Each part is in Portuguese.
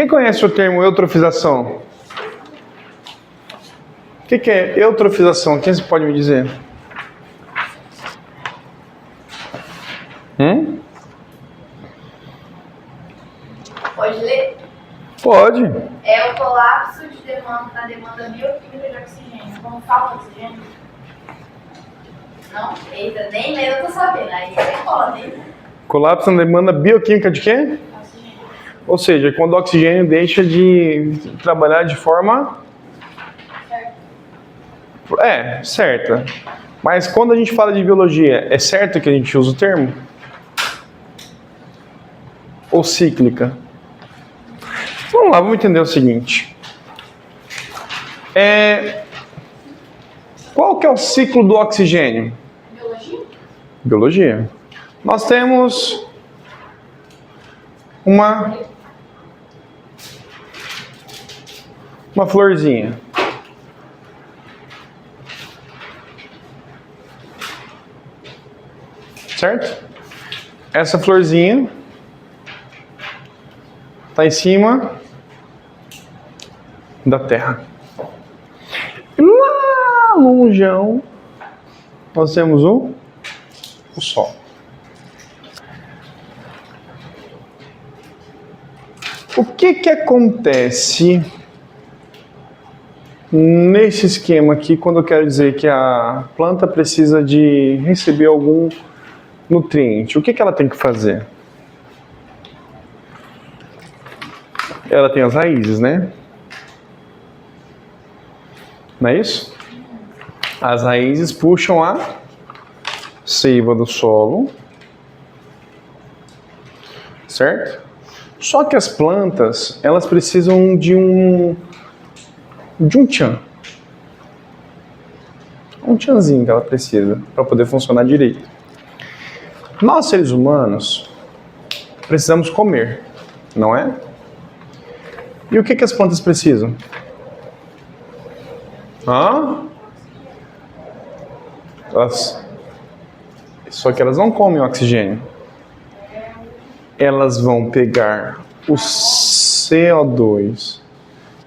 Quem conhece o termo eutrofização? O que é eutrofização? Quem pode me dizer? Pode ler? Pode. É o colapso na demanda bioquímica de oxigênio. Como falta oxigênio? Não? Eita, nem mesmo eu tô sabendo. Aí você pode, hein? Colapso na demanda bioquímica de quê? Oxigênio. Ou seja, quando o oxigênio deixa de trabalhar de forma... certa. Mas quando a gente fala de biologia, é certo que a gente usa o termo? Ou cíclica? Vamos lá, vamos entender o seguinte. Qual que é o ciclo do oxigênio? Biologia? Biologia. Nós temos uma florzinha. Certo? Essa florzinha está em cima da Terra. E lá longeão nós temos o Sol. O que acontece nesse esquema aqui quando eu quero dizer que a planta precisa de receber algum nutriente? O que ela tem que fazer? Ela tem as raízes, né? Não é isso? As raízes puxam a seiva do solo, certo? Só que as plantas, elas precisam de um tchan. Um tchanzinho que ela precisa para poder funcionar direito. Nós, seres humanos, precisamos comer, não é? E o que as plantas precisam? Só que elas não comem oxigênio. Elas vão pegar o CO2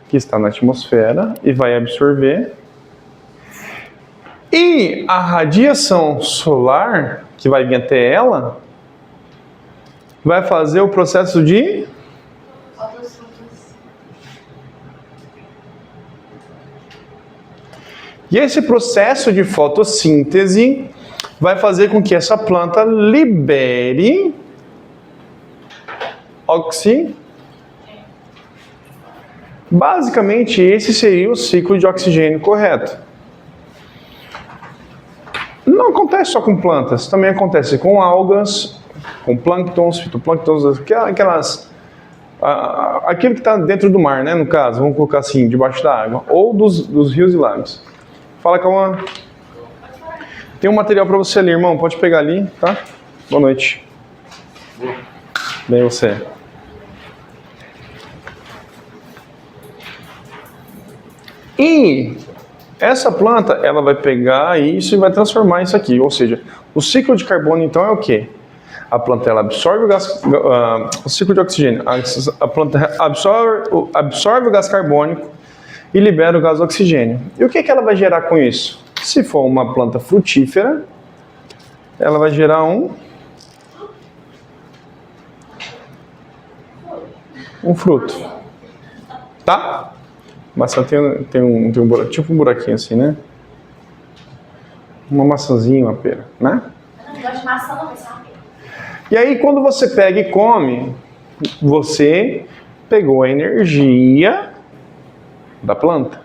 que está na atmosfera e vai absorver. E a radiação solar que vai vir até ela vai fazer o processo de E esse processo de fotossíntese vai fazer com que essa planta libere oxigênio. Basicamente, esse seria o ciclo de oxigênio correto. Não acontece só com plantas, também acontece com algas, com plânctons, fitoplânctons, aquilo que está dentro do mar, né, no caso, vamos colocar assim, debaixo da água, ou dos rios e lagos. Fala, calma. Tem um material para você ali, irmão. Pode pegar ali, tá? Boa noite. Bem você. E essa planta, ela vai pegar isso e vai transformar isso aqui. Ou seja, o ciclo de carbono, então, é o quê? A planta, ela absorve o gás... o ciclo de oxigênio. A planta absorve o gás carbônico e libera o gás oxigênio. E o que ela vai gerar com isso? Se for uma planta frutífera, ela vai gerar um fruto. Tá? Maçã tem um buraquinho, tipo um buraquinho assim, né? Uma maçãzinha, uma pera, né? Eu não gosto de maçã, não, mas é uma pera. E aí, quando você pega e come, você pegou a energia da planta.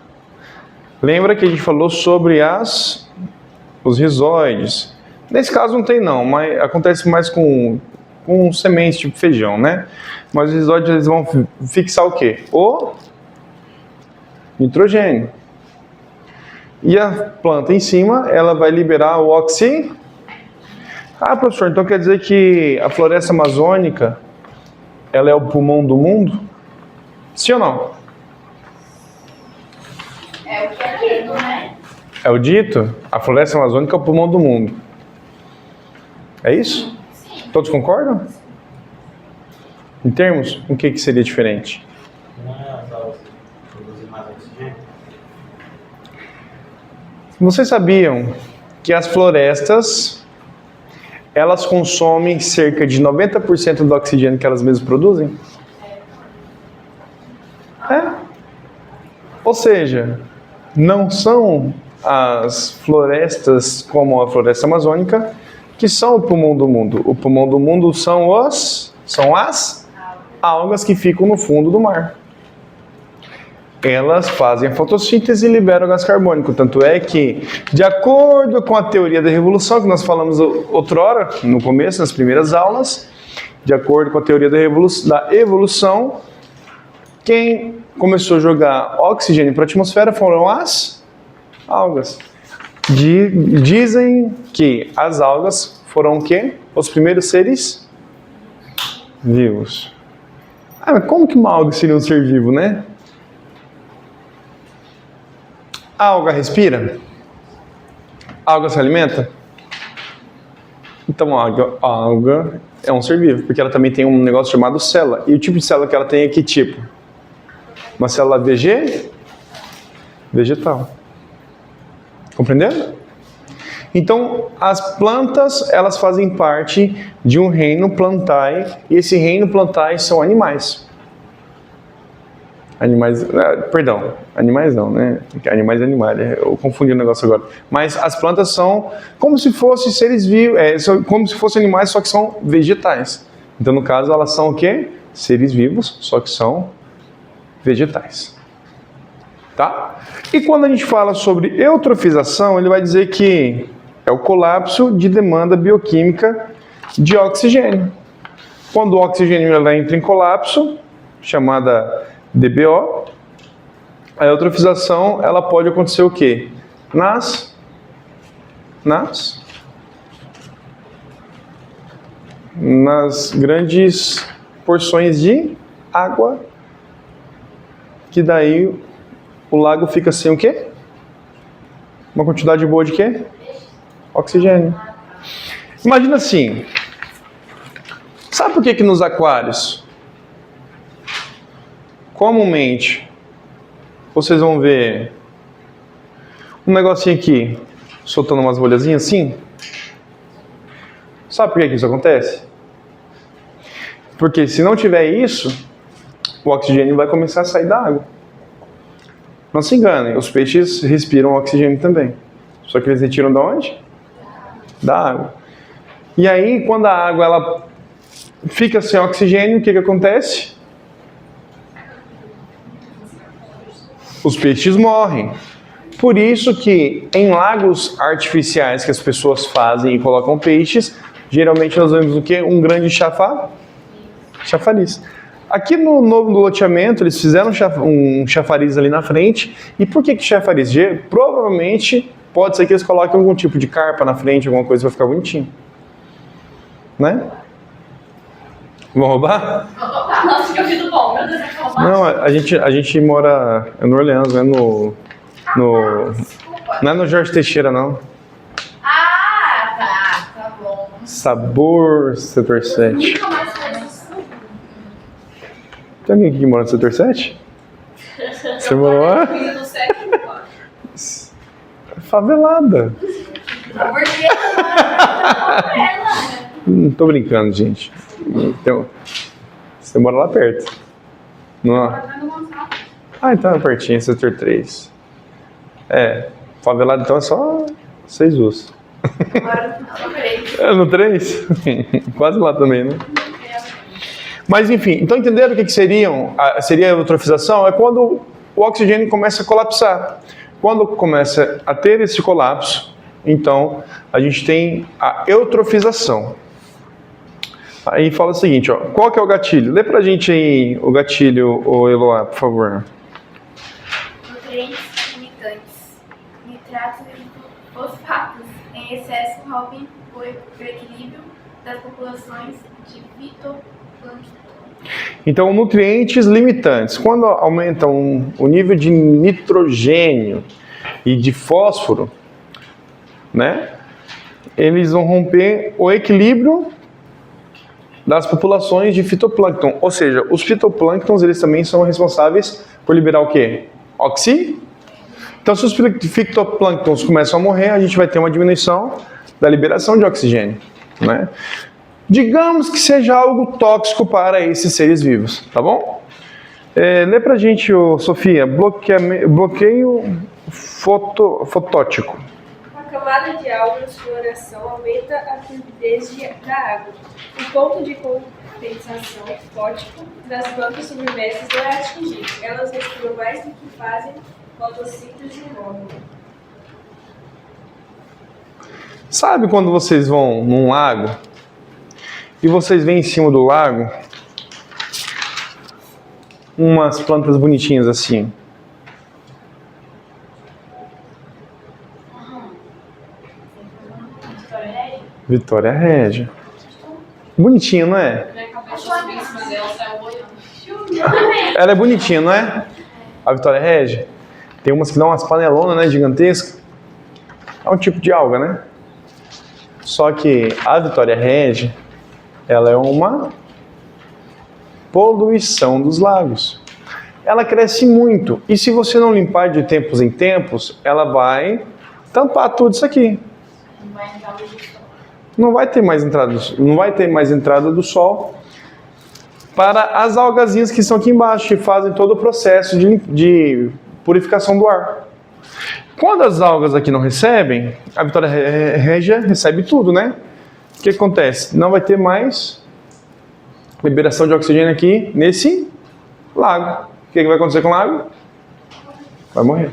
Lembra que a gente falou sobre os rizóides? Nesse caso não tem não, mas acontece mais com sementes tipo feijão, né? Mas os rizóides, eles vão fixar o quê? O nitrogênio. E a planta em cima, ela vai liberar o oxigênio. Ah, professor, então quer dizer que a floresta amazônica, ela é o pulmão do mundo? Sim ou não? É o que é dito, né? É o dito? A floresta amazônica é o pulmão do mundo. É isso? Sim. Todos concordam? Em termos, o que seria diferente? mais oxigênio? Vocês sabiam que as florestas, elas consomem cerca de 90% do oxigênio que elas mesmas produzem? Ou seja, não são as florestas como a floresta amazônica que são o pulmão do mundo. O pulmão do mundo são as algas que ficam no fundo do mar. Elas fazem a fotossíntese e liberam o gás carbônico. Tanto é que, de acordo com a teoria da revolução, que nós falamos outrora, no começo, nas primeiras aulas, de acordo com a teoria da evolução, quem começou a jogar oxigênio para a atmosfera foram as algas. Dizem que as algas foram o quê? Os primeiros seres vivos. Mas como que uma alga seria um ser vivo, né? A alga respira? A alga se alimenta? Então a alga é um ser vivo, porque ela também tem um negócio chamado célula. E o tipo de célula que ela tem é que tipo? Uma célula vegetal. Compreendendo? Então, as plantas, elas fazem parte de um reino plantae, e esse reino plantae são animais. Animais não, né? Animais é animal, eu confundi o negócio agora. Mas as plantas são como se fossem seres vivos, como se fossem animais, só que são vegetais. Então, no caso, elas são o quê? Seres vivos, só que são vegetais. Tá? E quando a gente fala sobre eutrofização, ele vai dizer que é o colapso de demanda bioquímica de oxigênio. Quando o oxigênio ela entra em colapso, chamada DBO, a eutrofização ela pode acontecer o quê? Nas grandes porções de água, que daí o lago fica sem o quê? Uma quantidade boa de quê? Oxigênio. Imagina assim, sabe por que nos aquários, comumente, vocês vão ver um negocinho aqui, soltando umas bolhazinhas assim? Sabe por que isso acontece? Porque se não tiver isso, o oxigênio vai começar a sair da água. Não se enganem, os peixes respiram oxigênio também. Só que eles retiram de onde? Da água. E aí, quando a água ela fica sem oxigênio, o que acontece? Os peixes morrem. Por isso que em lagos artificiais que as pessoas fazem e colocam peixes, geralmente nós vemos o quê? Um grande chafariz. Aqui no novo loteamento, eles fizeram um chafariz ali na frente. E por que chafariz? Provavelmente, pode ser que eles coloquem algum tipo de carpa na frente, alguma coisa para ficar bonitinho. Né? Vão roubar? Nossa, que ouvido bom. Meu Deus, é roubar. Não, a gente mora no Orleans, não é no Jorge Teixeira, não. Tá bom. Sabor Setor 7. Nunca mais faz isso. Tem alguém aqui que mora no Setor 7? Você morou lá? Do século, Favelada. por quê? Não tô brincando, gente. Então, você mora lá perto. Não. Então é pertinho, Setor 3. Favelado então é só 6 usos. Agora no 3. É no 3? Quase lá também, né? Mas enfim, então entenderam o que seria a eutrofização? É quando o oxigênio começa a colapsar. Quando começa a ter esse colapso, então a gente tem a eutrofização. Aí fala o seguinte, ó, qual que é o gatilho? Lê pra gente aí o gatilho, Eloá, por favor. Nutrientes limitantes. Nitratos e fosfatos em excesso rompem o equilíbrio das populações de fitoplâncton. Então, nutrientes limitantes. Quando aumentam o nível de nitrogênio e de fósforo, né, eles vão romper o equilíbrio das populações de fitoplâncton. Ou seja, os fitoplânctons eles também são responsáveis por liberar o quê? oxigênio. Então, se os fitoplânctons começam a morrer, a gente vai ter uma diminuição da liberação de oxigênio, né? Digamos que seja algo tóxico para esses seres vivos, tá bom? Lê pra gente, Sofia, bloqueio fotótico. A camada de algas de floração aumenta a turbidez da água. O ponto de condensação fótico das plantas submersas não é atingido. Elas respiram mais do que fazem fotossíntese e morrem. Sabe quando vocês vão num lago e vocês veem em cima do lago umas plantas bonitinhas assim? Vitória Régia. Bonitinha, não é? Ela é bonitinha, não é? A Vitória Régia. Tem umas que dão umas panelonas, né, gigantescas. É um tipo de alga, né? Só que a Vitória Régia, ela é uma poluição dos lagos. Ela cresce muito. E se você não limpar de tempos em tempos, ela vai tampar tudo isso aqui. Não vai ter mais entrada do sol para as algazinhas que estão aqui embaixo, que fazem todo o processo de purificação do ar. Quando as algas aqui não recebem, a Vitória Régia recebe tudo, né? O que acontece? Não vai ter mais liberação de oxigênio aqui nesse lago. O que vai acontecer com o lago? Vai morrer.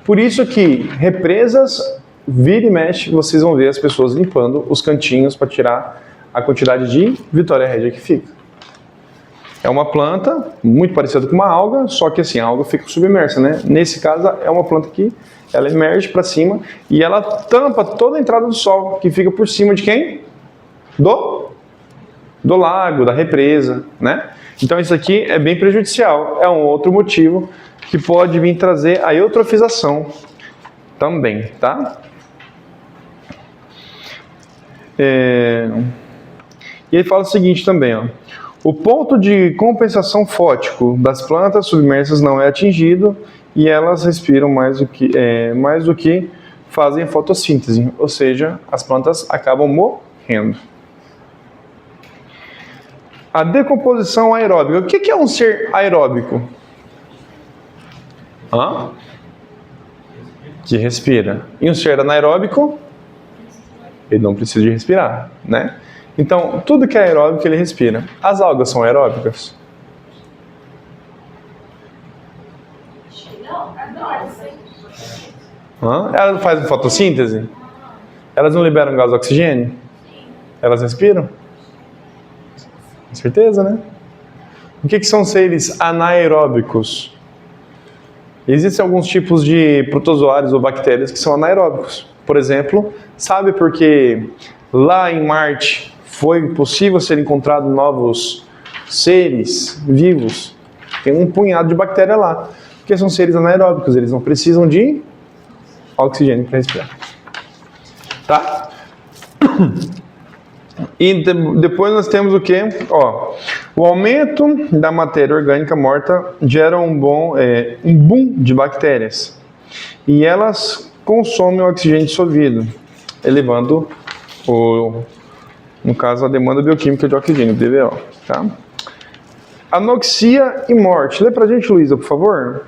Por isso que represas, vira e mexe, vocês vão ver as pessoas limpando os cantinhos para tirar a quantidade de Vitória Régia que fica. É uma planta muito parecida com uma alga, só que assim, a alga fica submersa, né? Nesse caso, é uma planta que ela emerge para cima e ela tampa toda a entrada do sol, que fica por cima de quem? Do lago, da represa, né? Então isso aqui é bem prejudicial. É um outro motivo que pode vir trazer a eutrofização também, tá? E ele fala o seguinte também, ó. O ponto de compensação fótico das plantas submersas não é atingido e elas respiram mais do que fazem fotossíntese, ou seja, as plantas acabam morrendo. A decomposição aeróbica. O que é um ser aeróbico? Que respira. E um ser anaeróbico? Ele não precisa de respirar, né? Então, tudo que é aeróbico, ele respira. As algas são aeróbicas? Elas fazem fotossíntese? Elas não liberam gás oxigênio? Elas respiram? Com certeza, né? O que são seres anaeróbicos? Existem alguns tipos de protozoários ou bactérias que são anaeróbicos. Por exemplo, sabe por que lá em Marte foi possível ser encontrado novos seres vivos? Tem um punhado de bactéria lá. Porque são seres anaeróbicos, eles não precisam de oxigênio para respirar. Tá? E depois nós temos o quê? O aumento da matéria orgânica morta gera um boom de bactérias. E elas consomem o oxigênio dissolvido, elevando, no caso, a demanda bioquímica de oxigênio, DBO. Tá? Anoxia e morte. Lê pra gente, Luísa, por favor.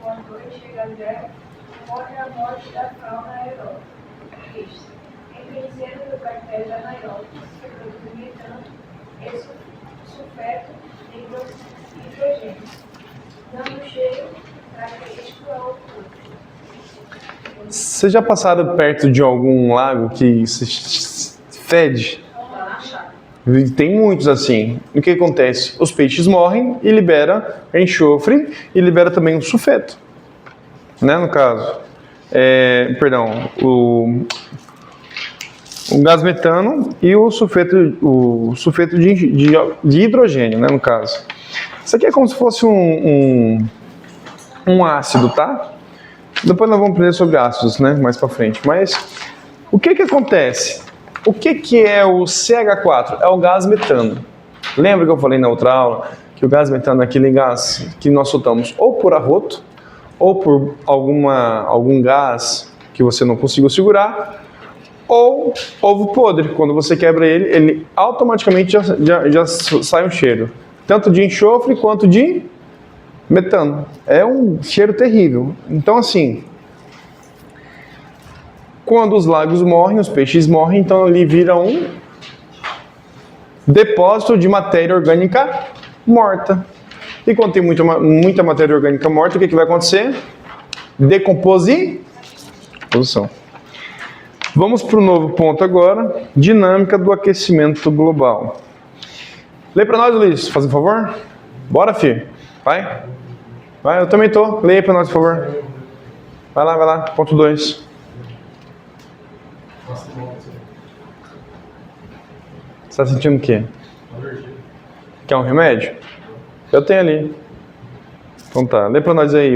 Quando o voador chega à Terra, morre a morte da fauna aeróbica. Isto, entre dezenas de bactérias anaeróbicas que produzem metano e sulfeto de hidrogênio, dando cheiro característico ao corpo. Vocês já passaram perto de algum lago que se fede? Tem muitos assim. O que acontece? Os peixes morrem e libera enxofre e libera também o sulfeto, né, no caso. O gás metano e o sulfeto de hidrogênio, né, no caso. Isso aqui é como se fosse um ácido, tá? Depois nós vamos aprender sobre ácidos, né, mais pra frente. Mas o que acontece? O que é o CH4? É o gás metano. Lembra que eu falei na outra aula que o gás metano é aquele gás que nós soltamos ou por arroto, ou por algum gás que você não conseguiu segurar, ou ovo podre. Quando você quebra ele, ele automaticamente já sai um cheiro, tanto de enxofre quanto de metano. É um cheiro terrível. Então, assim, quando os lagos morrem, os peixes morrem, então ali vira um depósito de matéria orgânica morta. E quando tem muita matéria orgânica morta, o que vai acontecer? Decomposição. Vamos para o novo ponto agora, dinâmica do aquecimento global. Lê para nós, Luiz, faz um favor. Bora, filho. Vai, eu também tô. Lê aí para nós, por favor. Vai lá. Ponto 2. Você está sentindo o quê? Quer um remédio? Eu tenho ali. Então tá, lê para nós aí,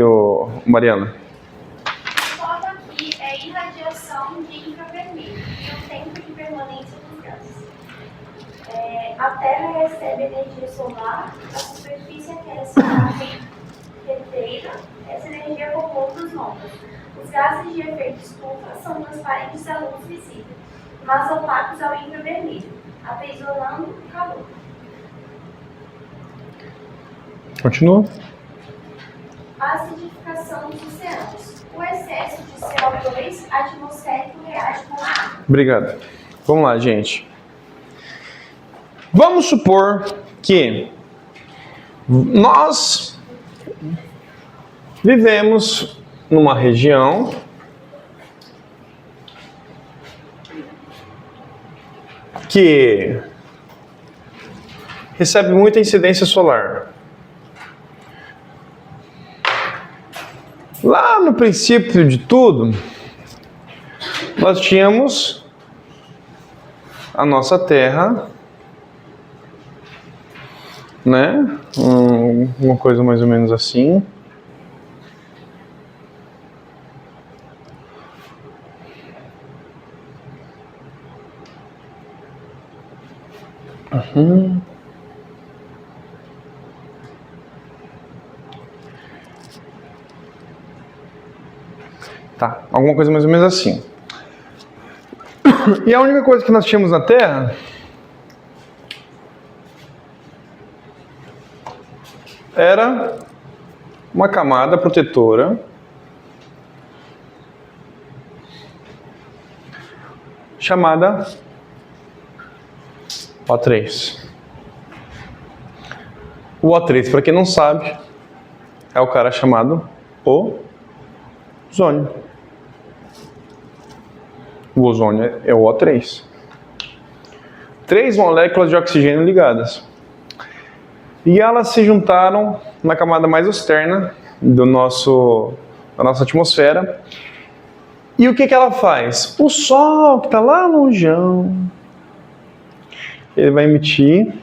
Mariana. O foco aqui é irradiação de infravermelho e o tempo de permanência dos gases. A Terra recebe energia solar, a superfície aquece a água reteira, essa energia compõe os nomes. Os gases de efeito estufa são transparentes à luz visível, mas opacos ao infravermelho, aprisionando o calor. Continua. A acidificação dos oceanos. O excesso de CO2 atmosférico reage com a água. Obrigado. Vamos lá, gente. Vamos supor que nós vivemos numa região que recebe muita incidência solar. Lá no princípio de tudo, nós tínhamos a nossa Terra, né? Uma coisa mais ou menos assim. Tá, alguma coisa mais ou menos assim. E a única coisa que nós tínhamos na Terra era uma camada protetora chamada O3. O O3, para quem não sabe, é o cara chamado ozônio. O ozônio é o O3. 3 moléculas de oxigênio ligadas. E elas se juntaram na camada mais externa da nossa atmosfera. E o que ela faz? O Sol, que está lá longeão, ele vai emitir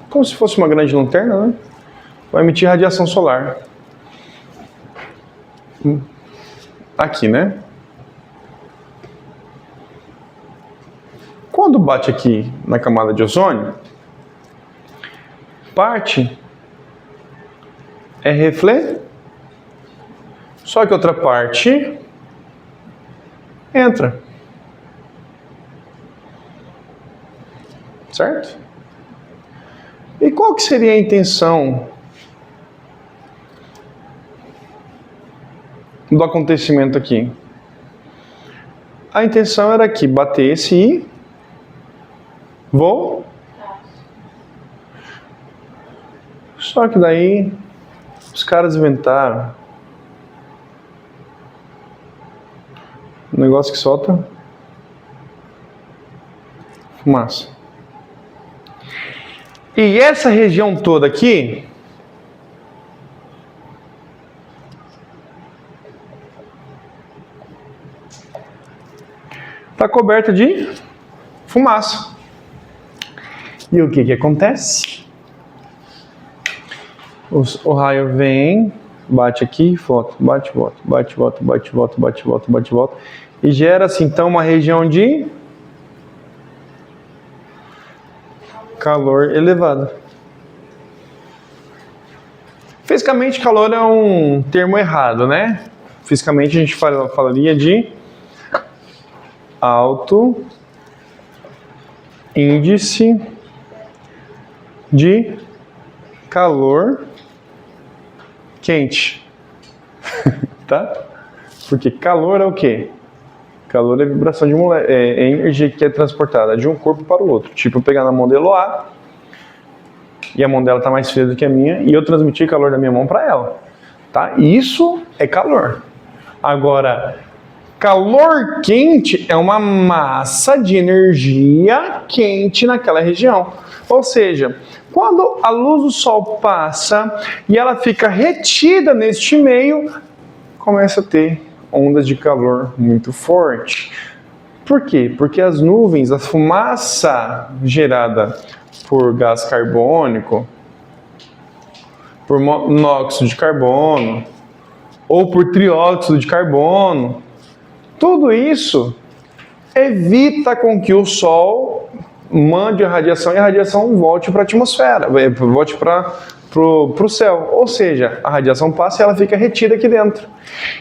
como se fosse uma grande lanterna, né? Vai emitir radiação solar. Aqui, né? Quando bate aqui na camada de ozônio, parte é refletido, só que outra parte entra. Certo? E qual que seria a intenção do acontecimento aqui? A intenção era que batesse e só que daí os caras inventaram um negócio que solta fumaça. E essa região toda aqui está coberta de fumaça. E o que acontece? O raio vem, bate aqui, volta, bate, volta, bate, volta, bate, volta, bate, volta, bate, volta. E gera-se então uma região de calor elevado. Fisicamente, calor é um termo errado, né? Fisicamente, a gente falaria de alto índice de calor quente. Tá? Porque calor é o quê? Calor é vibração de é energia que é transportada de um corpo para o outro. Tipo, eu pegar na mão da Eloá, e a mão dela está mais fria do que a minha, e eu transmitir calor da minha mão para ela. Tá? Isso é calor. Agora, calor quente é uma massa de energia quente naquela região. Ou seja, quando a luz do sol passa e ela fica retida neste meio, começa a ter ondas de calor muito forte. Por quê? Porque as nuvens, a fumaça gerada por gás carbônico, por monóxido de carbono, ou por trióxido de carbono, tudo isso evita com que o Sol mande a radiação e a radiação volte para a atmosfera, volte para o céu. Ou seja, a radiação passa e ela fica retida aqui dentro.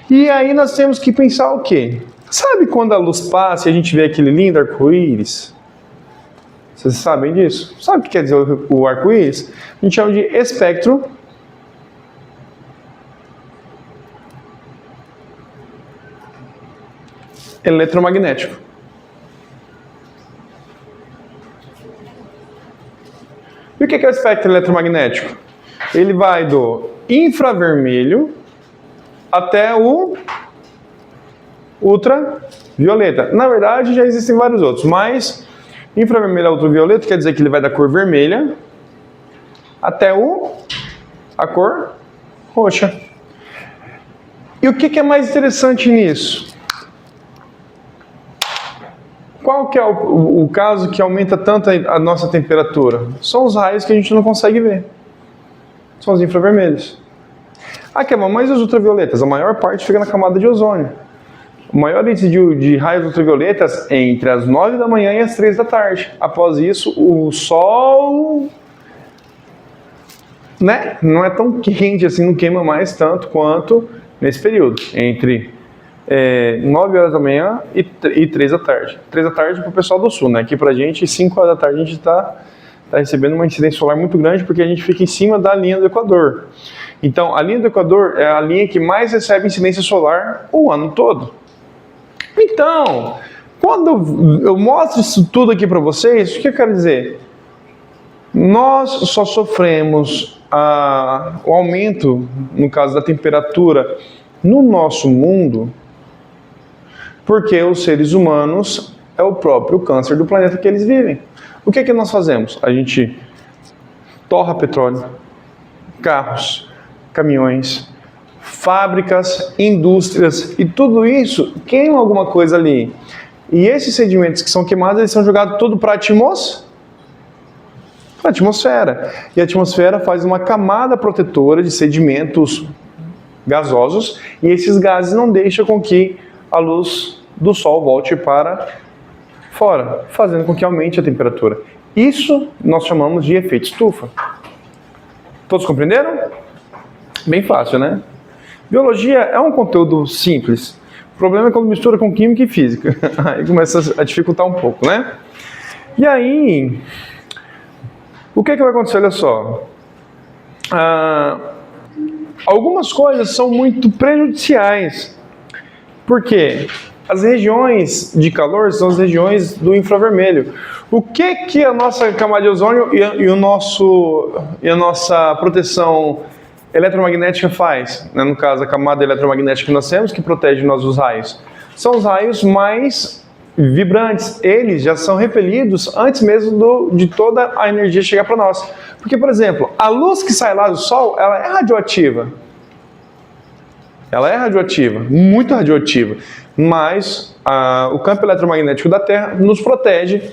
E aí nós temos que pensar o quê? Sabe quando a luz passa e a gente vê aquele lindo arco-íris? Vocês sabem disso? Sabe o que quer dizer o arco-íris? A gente chama de espectro eletromagnético. E o que é o espectro eletromagnético? Ele vai do infravermelho até o ultravioleta. Na verdade, já existem vários outros, mas infravermelho a ultravioleta quer dizer que ele vai da cor vermelha até a cor roxa. E o que é mais interessante nisso? Qual que é o caso que aumenta tanto a nossa temperatura? São os raios que a gente não consegue ver. São os infravermelhos. Mas os ultravioletas? A maior parte fica na camada de ozônio. O maior índice de raios ultravioletas é entre as 9 da manhã e as 3 da tarde. Após isso, o Sol, né, não é tão quente assim, não queima mais tanto quanto nesse período, entre 9 horas da manhã e 3 da tarde. 3 da tarde para o pessoal do sul, né? Aqui pra gente, 5 horas da tarde, a gente está recebendo uma incidência solar muito grande porque a gente fica em cima da linha do Equador. Então, a linha do Equador é a linha que mais recebe incidência solar o ano todo. Então, quando eu mostro isso tudo aqui para vocês, o que eu quero dizer? Nós só sofremos o aumento, no caso da temperatura, no nosso mundo, porque os seres humanos é o próprio câncer do planeta que eles vivem. O que é que nós fazemos? A gente torra petróleo, carros, caminhões, fábricas, indústrias, e tudo isso queima alguma coisa ali. E esses sedimentos que são queimados, eles são jogados tudo para a atmosfera. E a atmosfera faz uma camada protetora de sedimentos gasosos, e esses gases não deixam com que a luz do Sol volte para fora, fazendo com que aumente a temperatura. Isso nós chamamos de efeito estufa. Todos compreenderam? Bem fácil, né? Biologia é um conteúdo simples. O problema é quando mistura com química e física. Aí começa a dificultar um pouco, né? E aí, o que vai acontecer? Olha só. Algumas coisas são muito prejudiciais. Por quê? As regiões de calor são as regiões do infravermelho. O que a nossa camada de ozônio e a nossa proteção eletromagnética faz? No caso, a camada eletromagnética que nós temos, que protege nós dos raios, são os raios mais vibrantes. Eles já são repelidos antes mesmo de toda a energia chegar para nós. Porque, por exemplo, a luz que sai lá do Sol, ela é radioativa. Ela é radioativa, muito radioativa. Mas o campo eletromagnético da Terra nos protege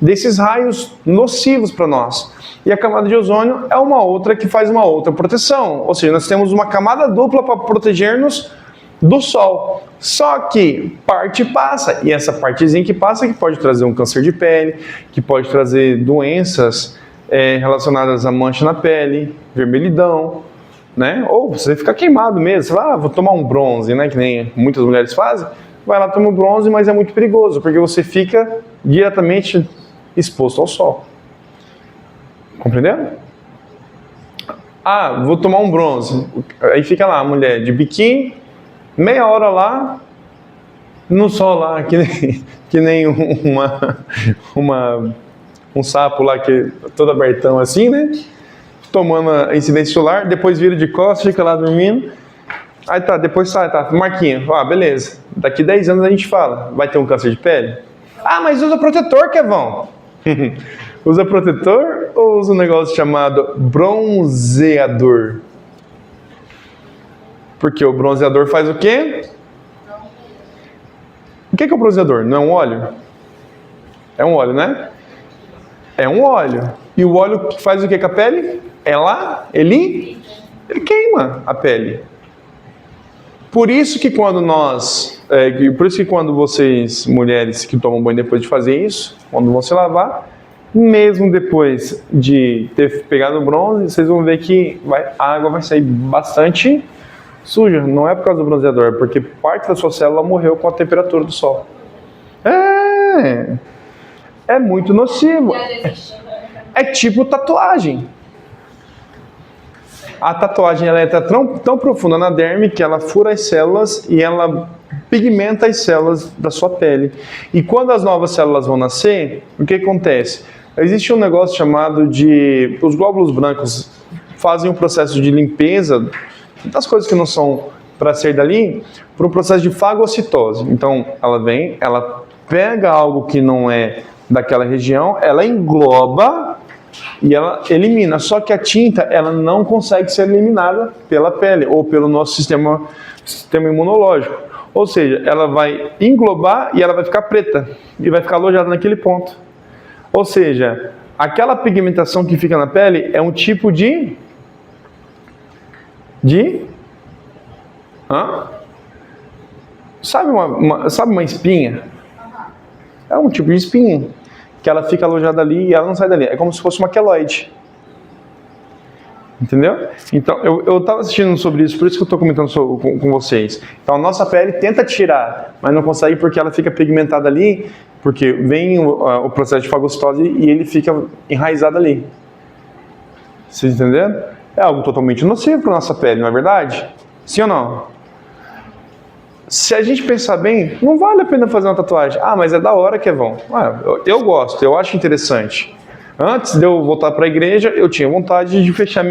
desses raios nocivos para nós. E a camada de ozônio é uma outra que faz uma outra proteção. Ou seja, nós temos uma camada dupla para proteger-nos do Sol. Só que parte passa, e essa partezinha que passa que pode trazer um câncer de pele, que pode trazer doenças relacionadas a mancha na pele, vermelhidão, né? Ou você fica queimado mesmo, você fala, vou tomar um bronze, né? Que nem muitas mulheres fazem, vai lá tomar um bronze, mas é muito perigoso, porque você fica diretamente exposto ao sol. Compreendendo? Vou tomar um bronze. Aí fica lá a mulher de biquíni, meia hora lá, no sol lá, que nem um sapo lá, que todo abertão assim, né? Tomando a incidência solar, depois vira de costas, fica lá dormindo. Aí tá, depois sai, tá, Marquinhos, beleza. Daqui 10 anos a gente fala, vai ter um câncer de pele? Mas usa protetor, Kevão. Usa protetor ou usa um negócio chamado bronzeador? Porque o bronzeador faz o quê? O que é o bronzeador? Não é um óleo? É um óleo, né? É um óleo. E o óleo faz o que com a pele? Ele queima a pele. Por isso que quando quando vocês, mulheres que tomam banho depois de fazer isso, quando vão se lavar, mesmo depois de ter pegado o bronze, vocês vão ver que a água vai sair bastante suja. Não é por causa do bronzeador, é porque parte da sua célula morreu com a temperatura do sol. É muito nocivo. É tipo tatuagem. A tatuagem ela entra tão profunda na derme que ela fura as células e ela pigmenta as células da sua pele. E quando as novas células vão nascer, o que acontece? Existe um negócio chamado de... Os glóbulos brancos fazem um processo de limpeza das coisas que não são para ser dali, por um processo de fagocitose. Então, ela vem, ela pega algo que não é daquela região, ela engloba e ela elimina. Só que a tinta, ela não consegue ser eliminada pela pele ou pelo nosso sistema imunológico. Ou seja, ela vai englobar e ela vai ficar preta e vai ficar alojada naquele ponto. Ou seja, aquela pigmentação que fica na pele é um tipo de sabe uma espinha? É um tipo de espinha que ela fica alojada ali e ela não sai dali. É como se fosse uma queloide. Entendeu? Então, eu estava assistindo sobre isso, por isso que eu estou comentando com vocês. Então, a nossa pele tenta tirar, mas não consegue porque ela fica pigmentada ali, porque vem o processo de fagocitose e ele fica enraizado ali. Vocês entenderam? É algo totalmente nocivo para a nossa pele, não é verdade? Sim ou não? Se a gente pensar bem, não vale a pena fazer uma tatuagem. Mas é da hora, Kevão. Eu gosto, eu acho interessante. Antes de eu voltar para a igreja, eu tinha vontade de fechar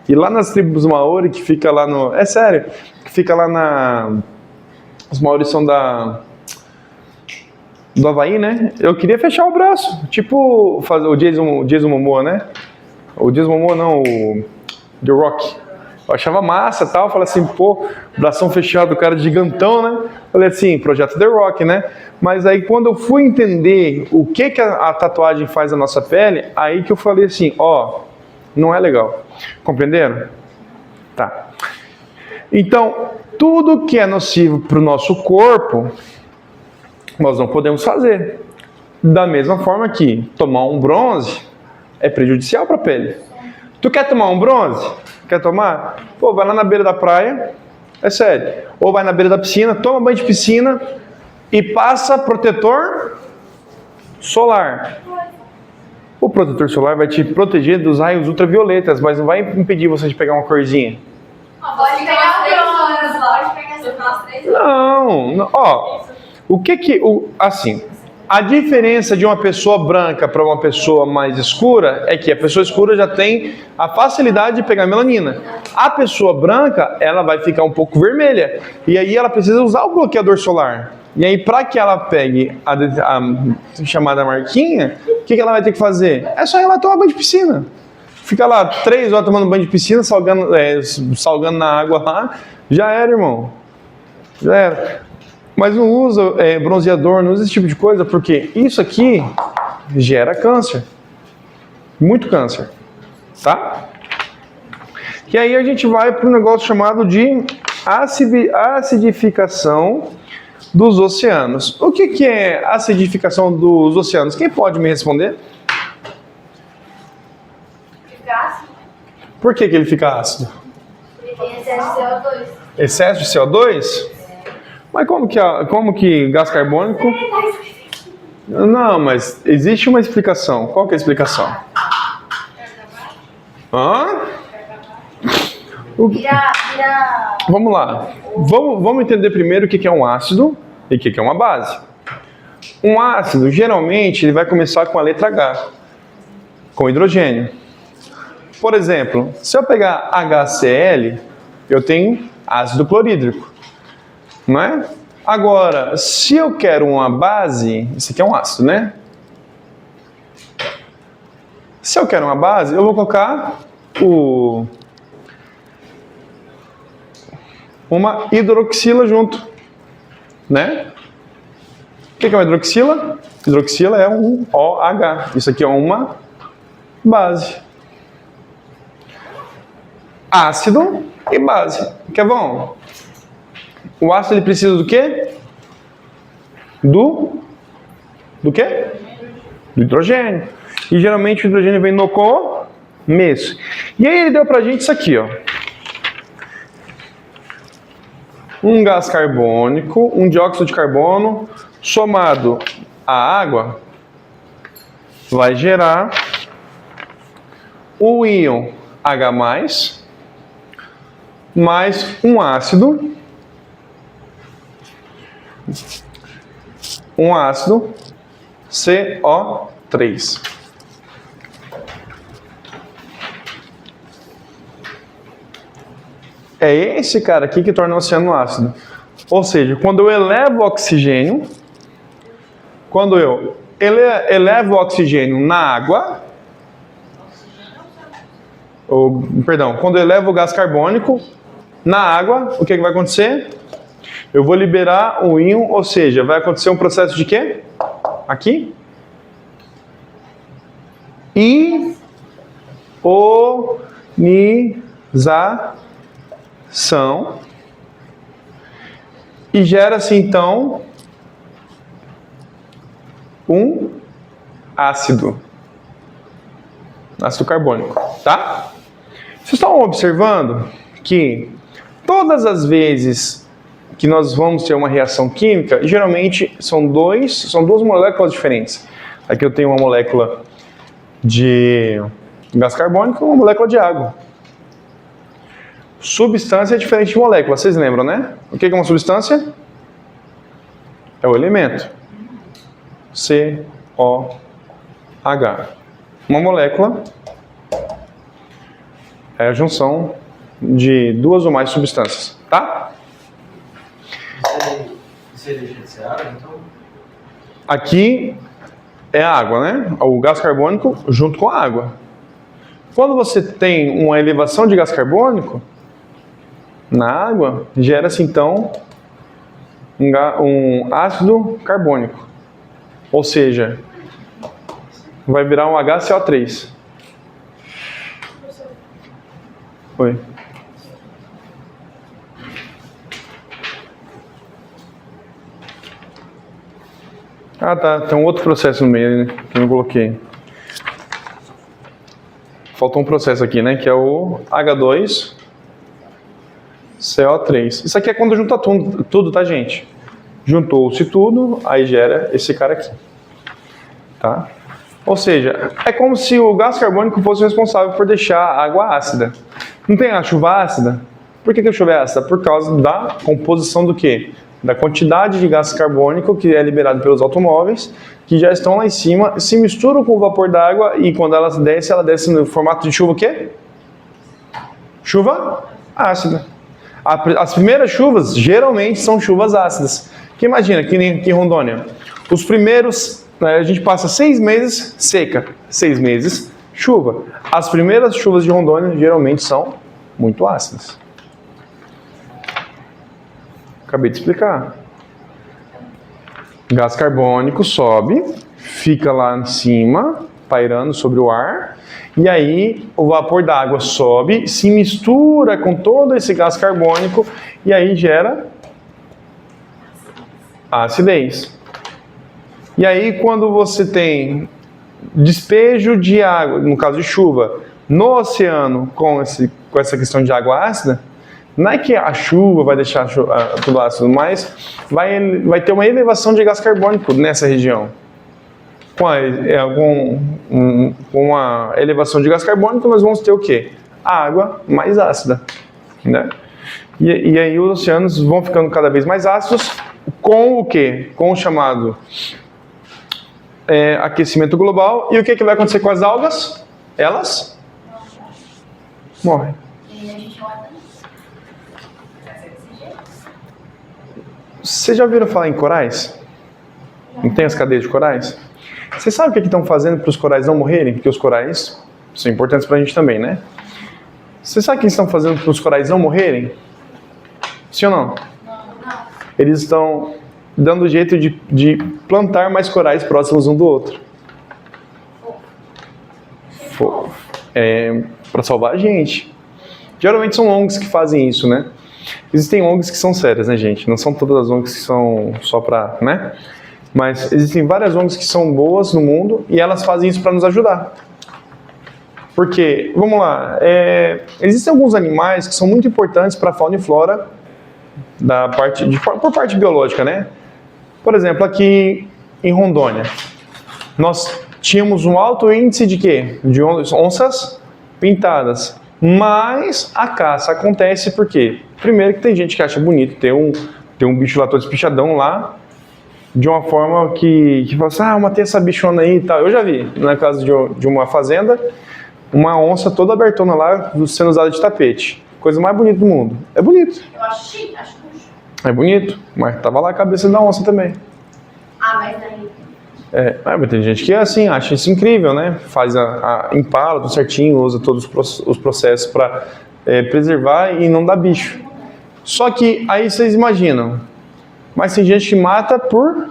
ir lá nas tribos Maori, que fica lá no... É sério, que fica lá Os Maori são do Havaí, né? Eu queria fechar o braço, tipo fazer o Jason Momoa, né? O Jason Momoa não, o The Rock. Eu achava massa e tal, falei assim, bração fechado, cara gigantão, né? Falei assim, projeto The Rock, né? Mas aí quando eu fui entender o que a tatuagem faz na nossa pele, aí que eu falei assim, não é legal. Compreenderam? Tá. Então, tudo que é nocivo para o nosso corpo, nós não podemos fazer. Da mesma forma que tomar um bronze é prejudicial para a pele. Tu quer tomar um bronze? Quer tomar? Vai lá na beira da praia, é sério. Ou vai na beira da piscina, toma banho de piscina e passa protetor solar. O protetor solar vai te proteger dos raios ultravioletas, mas não vai impedir você de pegar uma corzinha. Pode pegar bronze, pode pegar as 3 horas. Não, assim, a diferença de uma pessoa branca para uma pessoa mais escura é que a pessoa escura já tem a facilidade de pegar melanina. A pessoa branca, ela vai ficar um pouco vermelha. E aí ela precisa usar o bloqueador solar. E aí, para que ela pegue a chamada marquinha, o que ela vai ter que fazer? É só ir lá tomar banho de piscina. Fica lá 3 horas tomando banho de piscina, salgando na água lá. Já era, irmão. Já era. Mas não usa bronzeador, não usa esse tipo de coisa, porque isso aqui gera câncer. Muito câncer. Tá? E aí a gente vai para um negócio chamado de acidificação dos oceanos. O que é acidificação dos oceanos? Quem pode me responder? fica ácido. Por que ele fica ácido? Ele tem excesso de CO2. Excesso de CO2? Mas como que gás carbônico... Não, mas existe uma explicação. Qual que é a explicação? Hã? Vamos lá. Vamos entender primeiro o que é um ácido e o que é uma base. Um ácido, geralmente, ele vai começar com a letra H, com hidrogênio. Por exemplo, se eu pegar HCl, eu tenho ácido clorídrico, não é? Agora, se eu quero uma base, isso aqui é um ácido, né? Se eu quero uma base, eu vou colocar uma hidroxila junto, né? O que é uma hidroxila? Hidroxila é um OH. Isso aqui é uma base. Ácido e base. Que é bom? O ácido ele precisa do quê? Do quê? Do hidrogênio. E geralmente o hidrogênio vem no começo. E aí ele deu pra gente isso aqui, ó. Um gás carbônico, um dióxido de carbono, somado à água, vai gerar o íon H+, mais um ácido CO3. É esse cara aqui que torna o oceano ácido. Ou seja, quando eu elevo o oxigênio, quando eu elevo o oxigênio na água, quando eu elevo o gás carbônico na água, o que vai acontecer? Eu vou liberar o íon, ou seja, vai acontecer um processo de quê? Aqui. Ionização. E gera-se então um ácido carbônico, tá? Vocês estão observando que todas as vezes que nós vamos ter uma reação química, geralmente são duas moléculas diferentes. Aqui eu tenho uma molécula de gás carbônico e uma molécula de água. Substância é diferente de molécula, vocês lembram, né? O que é uma substância? É o elemento. COH. Uma molécula é a junção de duas ou mais substâncias, tá? Isso aí deixa de ser água, então? Aqui é a água, né? O gás carbônico junto com a água. Quando você tem uma elevação de gás carbônico na água, gera-se então um ácido carbônico. Ou seja, vai virar um HCO3. Oi. Ah, tá. Tem um outro processo no meio, né, que eu não coloquei. Faltou um processo aqui, né? Que é o H2CO3. Isso aqui é quando junta tudo, tá, gente? Juntou-se tudo, aí gera esse cara aqui. Tá? Ou seja, é como se o gás carbônico fosse responsável por deixar a água ácida. Não tem a chuva ácida? Por que a chuva é ácida? Por causa da composição do quê? Da quantidade de gás carbônico que é liberado pelos automóveis, que já estão lá em cima, se misturam com o vapor d'água e quando ela desce no formato de chuva o quê? Chuva ácida. As primeiras chuvas geralmente são chuvas ácidas. Que imagina, aqui em Rondônia, os primeiros, a gente passa 6 meses seca, 6 meses chuva. As primeiras chuvas de Rondônia geralmente são muito ácidas. Acabei de explicar. Gás carbônico sobe, fica lá em cima, pairando sobre o ar, e aí o vapor d'água sobe, se mistura com todo esse gás carbônico, e aí gera acidez. E aí quando você tem despejo de água, no caso de chuva, No oceano, com essa questão de água ácida, não é que a chuva vai deixar tudo ácido, mas vai ter uma elevação de gás carbônico nessa região. Com a elevação de gás carbônico, nós vamos ter o quê? A água mais ácida, né? E aí os oceanos vão ficando cada vez mais ácidos, com o quê? Com o chamado aquecimento global. E o que vai acontecer com as algas? Elas morrem. E a gente mata isso. Vai ser desse jeito. Vocês já ouviram falar em corais? Não tem as cadeias de corais? Vocês sabem o que estão fazendo para os corais não morrerem? Porque os corais são importantes para a gente também, né? Vocês sabem o que eles estão fazendo para os corais não morrerem? Sim ou não? Não. Eles estão dando jeito de plantar mais corais próximos um do outro. Para salvar a gente. Geralmente são ONGs que fazem isso, né? Existem ONGs que são sérias, né, gente? Não são todas as ONGs que são só para, né? Mas existem várias ONGs que são boas no mundo e elas fazem isso para nos ajudar. Porque, vamos lá, existem alguns animais que são muito importantes para a fauna e flora por parte biológica, né? Por exemplo, aqui em Rondônia, nós tínhamos um alto índice de quê? De onças pintadas. Mas a caça acontece porque, primeiro, que tem gente que acha bonito ter um bicho lá todo espichadão lá, de uma forma que fala assim, eu matei essa bichona aí e tal. Eu já vi, na casa de uma fazenda, uma onça toda abertona lá, sendo usada de tapete. Coisa mais bonita do mundo. É bonito. Eu acho chique, acho luxo. É bonito, mas tava lá a cabeça da onça também. Mas daí... Mas tem gente que assim, acha isso incrível, né? Faz empala tudo certinho, usa todos os processos para preservar e não dar bicho. Só que aí vocês imaginam, mas tem gente que mata por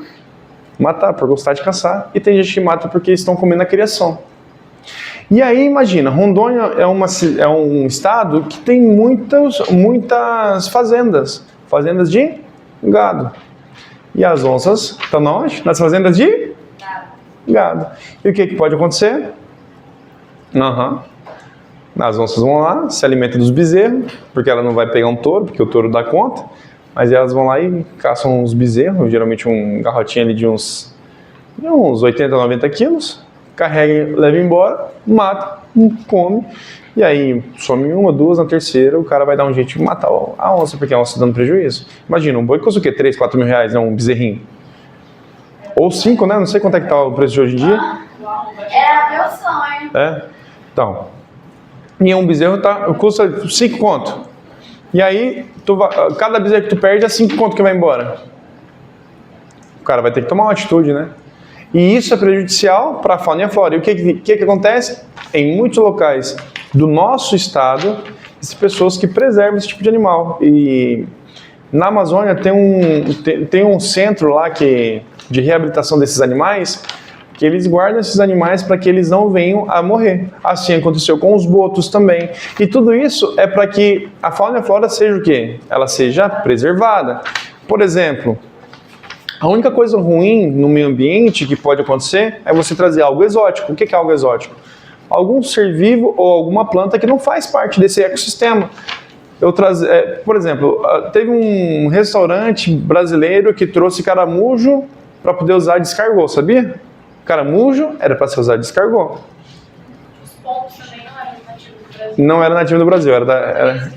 matar, por gostar de caçar, e tem gente que mata porque estão comendo a criação. E aí imagina, Rondônia é um estado que tem muitas fazendas de gado. E as onças estão onde? Nas fazendas de gado. E o que pode acontecer? As onças vão lá, se alimentam dos bezerros, porque ela não vai pegar um touro, porque o touro dá conta, mas elas vão lá e caçam uns bezerros, geralmente um garrotinho ali de uns 80, 90 quilos, carrega, leva embora, mata, come, e aí some uma, duas, na terceira o cara vai dar um jeito de matar a onça, porque a onça está dando prejuízo. Imagina, um boi custa o quê? 3, 4 mil reais, né? Um bezerrinho. Ou 5, né? Não sei quanto é que tá o preço de hoje em dia. Era meu sonho. Então, e um bezerro custa 5 conto. E aí, cada bezerro que tu perde é 5 conto que vai embora. O cara vai ter que tomar uma atitude, né? E isso é prejudicial para a fauna e a flora. E o que acontece? Em muitos locais do nosso estado, existem pessoas que preservam esse tipo de animal. E na Amazônia tem um centro lá de reabilitação desses animais, que eles guardam esses animais para que eles não venham a morrer. Assim aconteceu com os botos também. E tudo isso é para que a fauna e a flora seja o quê? Ela seja preservada. Por exemplo, a única coisa ruim no meio ambiente que pode acontecer é você trazer algo exótico. O que é algo exótico? Algum ser vivo ou alguma planta que não faz parte desse ecossistema. Por exemplo, teve um restaurante brasileiro que trouxe caramujo para poder usar descargou, sabia? Caramujo era para ser usado descargou. Os pombos também não eram nativos do Brasil. Não era nativo do Brasil,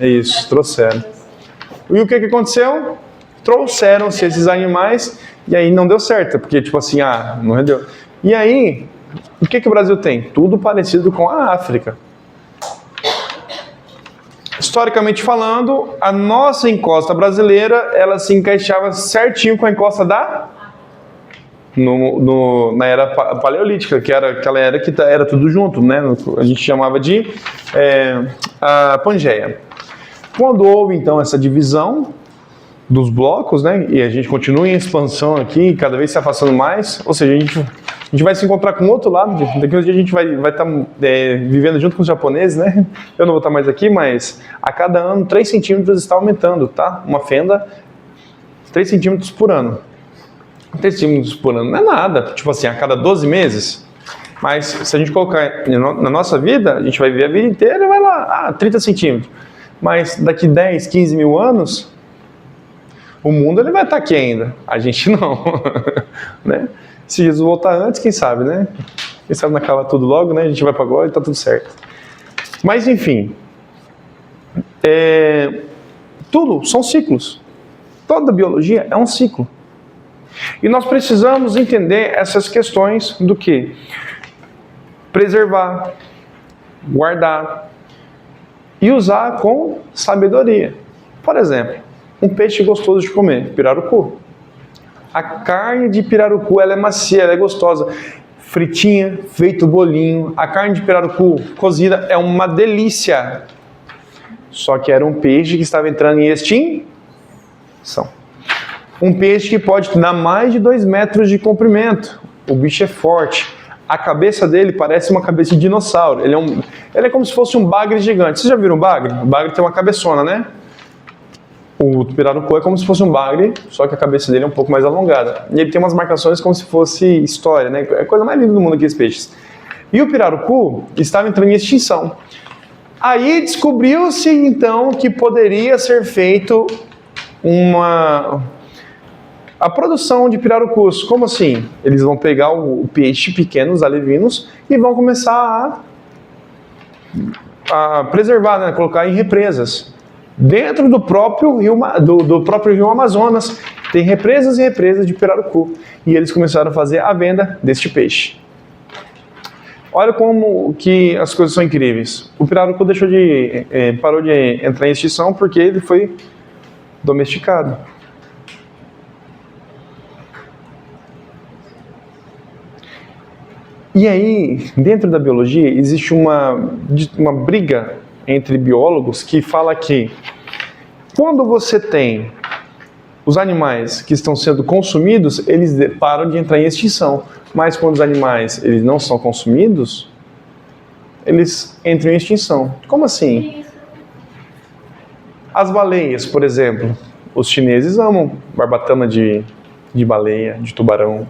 isso, trouxeram. E o que aconteceu? Trouxeram-se esses animais e aí não deu certo, porque tipo assim, não rendeu. E aí, o que o Brasil tem? Tudo parecido com a África. Historicamente falando, a nossa encosta brasileira, ela se encaixava certinho com a encosta na era paleolítica, que era aquela era que era tudo junto, né? A gente chamava de a Pangeia. Quando houve então essa divisão dos blocos, né? E a gente continua em expansão aqui, cada vez se afastando mais, ou seja, a gente vai se encontrar com o outro lado, daqui uns dias a gente vai estar vivendo junto com os japoneses, né? Eu não vou estar mais aqui, mas a cada ano 3 centímetros está aumentando, tá? Uma fenda, 3 centímetros por ano. 3 centímetros por ano não é nada, tipo assim, a cada 12 meses. Mas se a gente colocar na nossa vida, a gente vai viver a vida inteira e vai lá, 30 centímetros. Mas daqui 10, 15 mil anos, o mundo ele vai estar aqui ainda. A gente não. Né? Se Jesus voltar antes, quem sabe, né? Quem sabe não acaba tudo logo, né? A gente vai para agora e está tudo certo. Mas enfim, tudo são ciclos. Toda biologia é um ciclo. E nós precisamos entender essas questões do que? Preservar, guardar e usar com sabedoria. Por exemplo, um peixe gostoso de comer, pirarucu. A carne de pirarucu ela é macia, ela é gostosa. Fritinha, feito bolinho. A carne de pirarucu cozida é uma delícia. Só que era um peixe que estava entrando em extinção. Um peixe que pode dar mais de 2 metros de comprimento. O bicho é forte. A cabeça dele parece uma cabeça de dinossauro. Ele é como se fosse um bagre gigante. Vocês já viram um bagre? O bagre tem uma cabeçona, né? O pirarucu é como se fosse um bagre, só que a cabeça dele é um pouco mais alongada. E ele tem umas marcações como se fosse história, né? É a coisa mais linda do mundo aqueles peixes. E o pirarucu estava entrando em extinção. Aí descobriu-se, então, que poderia ser feito a produção de pirarucus. Como assim? Eles vão pegar o peixe pequeno, os alevinos, e vão começar a preservar, né? Colocar em represas. Dentro do próprio rio Amazonas, tem represas e represas de pirarucu. E eles começaram a fazer a venda deste peixe. Olha como que as coisas são incríveis. O pirarucu parou de entrar em extinção porque ele foi domesticado. E aí, dentro da biologia, existe uma briga entre biólogos que fala que quando você tem os animais que estão sendo consumidos, eles param de entrar em extinção. Mas quando os animais eles não são consumidos, eles entram em extinção. Como assim? As baleias, por exemplo. Os chineses amam barbatana de baleia, de tubarão.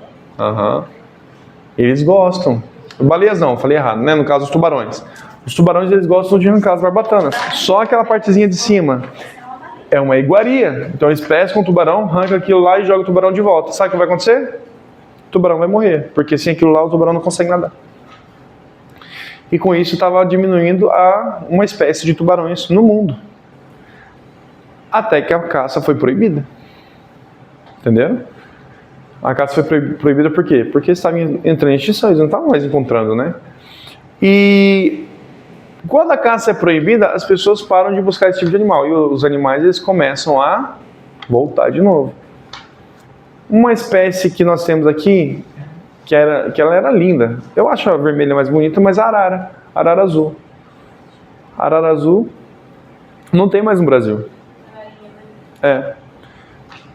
Eles gostam. Baleias não, falei errado, né? No caso, os tubarões. Os tubarões, eles gostam de arrancar as barbatanas. Só aquela partezinha de cima é uma iguaria. Então eles pescam o tubarão, arrancam aquilo lá e jogam o tubarão de volta. Sabe o que vai acontecer? O tubarão vai morrer, porque sem aquilo lá o tubarão não consegue nadar. E com isso estava diminuindo uma espécie de tubarões no mundo. Até que a caça foi proibida. Entenderam? A caça foi proibida por quê? Porque eles estavam entrando em extinção, eles não estavam mais encontrando, né? E quando a caça é proibida, as pessoas param de buscar esse tipo de animal. E os animais eles começam a voltar de novo. Uma espécie que nós temos aqui, que ela era linda. Eu acho a vermelha mais bonita, mas a arara azul. A arara azul não tem mais no Brasil.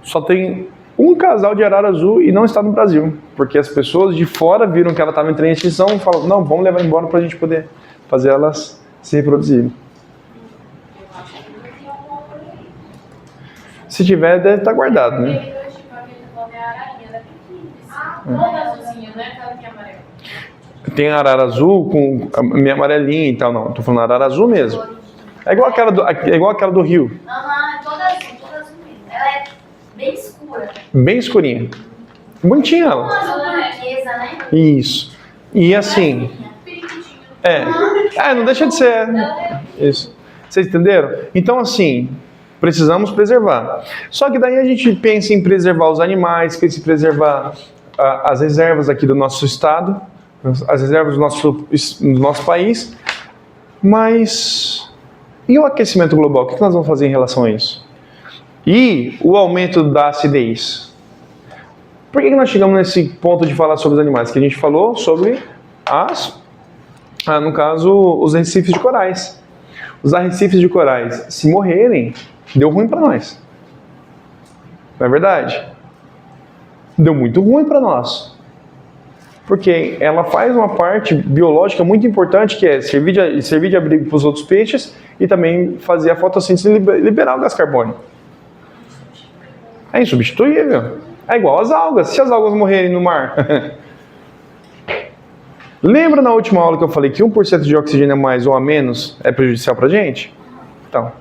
Só tem um casal de arara azul e não está no Brasil. Porque as pessoas de fora viram que ela estava entrando em extinção e falaram, não, vamos levar embora para a gente poder fazer elas se reproduzirem. Se tiver, deve estar guardado, né? Toda azulzinha, né? Aquela que é amarela. Tem arara azul com a minha amarelinha e tal, não. Tô falando arara azul mesmo. É igual aquela do rio. É toda azul mesmo. Ela é bem escura. Bem escurinha. Bonitinha ela. Uma azul turquesa, né? Isso. E assim... não deixa de ser. Isso. Vocês entenderam? Então assim, precisamos preservar. Só que daí a gente pensa em preservar os animais, pensa em preservar as reservas aqui do nosso estado, as reservas do nosso país, mas e o aquecimento global? O que nós vamos fazer em relação a isso? E o aumento da acidez? Por que nós chegamos nesse ponto de falar sobre os animais? Que a gente falou sobre no caso, os recifes de corais. Os arrecifes de corais, se morrerem, deu ruim para nós. Não é verdade? Deu muito ruim para nós. Porque ela faz uma parte biológica muito importante, que é servir de abrigo para os outros peixes e também fazer a fotossíntese e liberar o gás carbônico. É insubstituível. É igual às algas. Se as algas morrerem no mar, Lembra na última aula que eu falei que 1% de oxigênio a mais ou a menos é prejudicial pra gente? Então,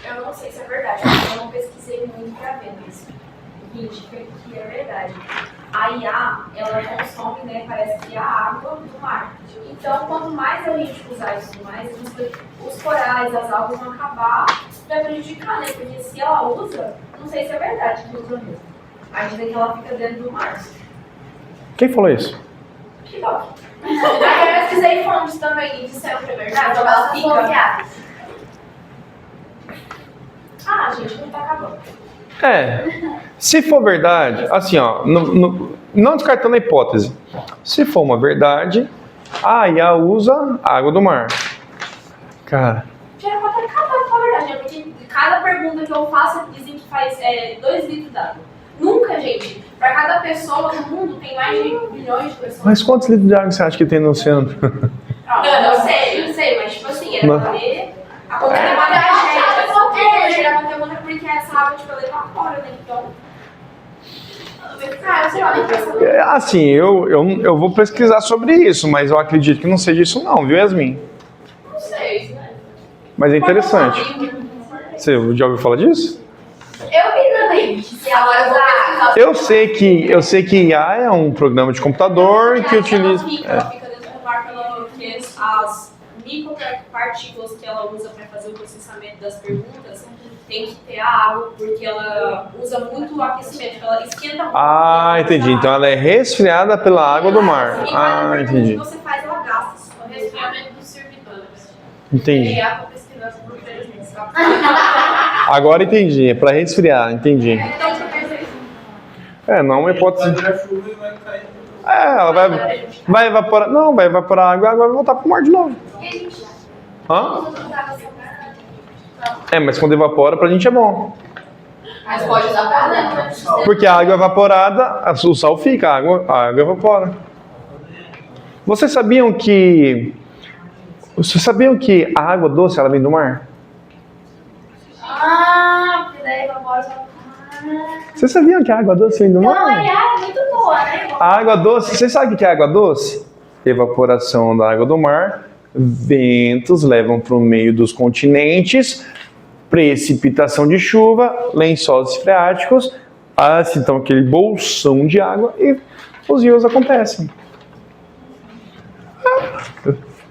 Eu não sei se é verdade, porque eu não pesquisei muito pra ver, mas indica que é verdade. A IA, ela consome, né, parece que a água do mar. Então, quanto mais a gente usar isso, mais os corais, as algas vão acabar, vai prejudicar, né? Porque se ela usa, não sei se é verdade que usa mesmo. Aí dizem que ela fica dentro do mar. quem falou isso? Que bom. Aí eu pesquisei fontes também e disseram que é verdade, ela fica. Confiáveis. Ah, gente, não tá acabando. Se for verdade, assim, ó, não descartando a hipótese, se for uma verdade, a IA usa água do mar. Cara, Já era pra ter acabado, na verdade, né? Porque cada pergunta que eu faço dizem que faz 2 litros d'água. Nunca, gente. Pra cada pessoa no mundo tem mais de bilhões de pessoas. mas quantos litros de água você acha que tem no oceano? Eu sei, mas tipo assim, era pra ver a quantidade de tragédia. Era pra ter uma porque essa água, tipo, ela evapora, né? Então. Eu sei lá, nem pensa. Assim, eu vou pesquisar sobre isso, mas eu acredito que não seja isso não, viu, Yasmin? Não sei, né? Mas é interessante. Você já ouviu falar disso? Eu vi também. E agora eu vou pesquisar. Eu sei que IA é um programa de computador que utiliza... Ela fica dentro do mar porque as micropartículas que ela usa para fazer o processamento das perguntas tem que ter a água, porque ela usa muito aquecimento, ela esquenta muito. Ah, entendi. Então ela é resfriada pela água do mar. Ah, entendi. O que você faz, ela gasta. O resfriamento dos servidores. Entendi. E a pesquisar sobre o sabe? Agora entendi. É para resfriar, entendi. Então, você pensa isso. Não é uma hipótese. Vai virar chuva e vai cair. Ela vai evaporar. Não, vai evaporar a água e a água vai voltar pro mar de novo. E a gente Hã? usa toda a água salgada. Mas quando evapora, pra gente é bom. Mas pode usar pra né? Porque a água evaporada, o sal fica, a água evapora. Vocês sabiam que a água doce ela vem do mar? Ah, porque daí evapora só. Vocês sabiam que a água doce vem do Não, mar? é muito boa, né? A água doce, vocês sabem o que é água doce? Evaporação da água do mar, ventos levam para o meio dos continentes, precipitação de chuva, lençóis freáticos, então aquele bolsão de água e os rios acontecem.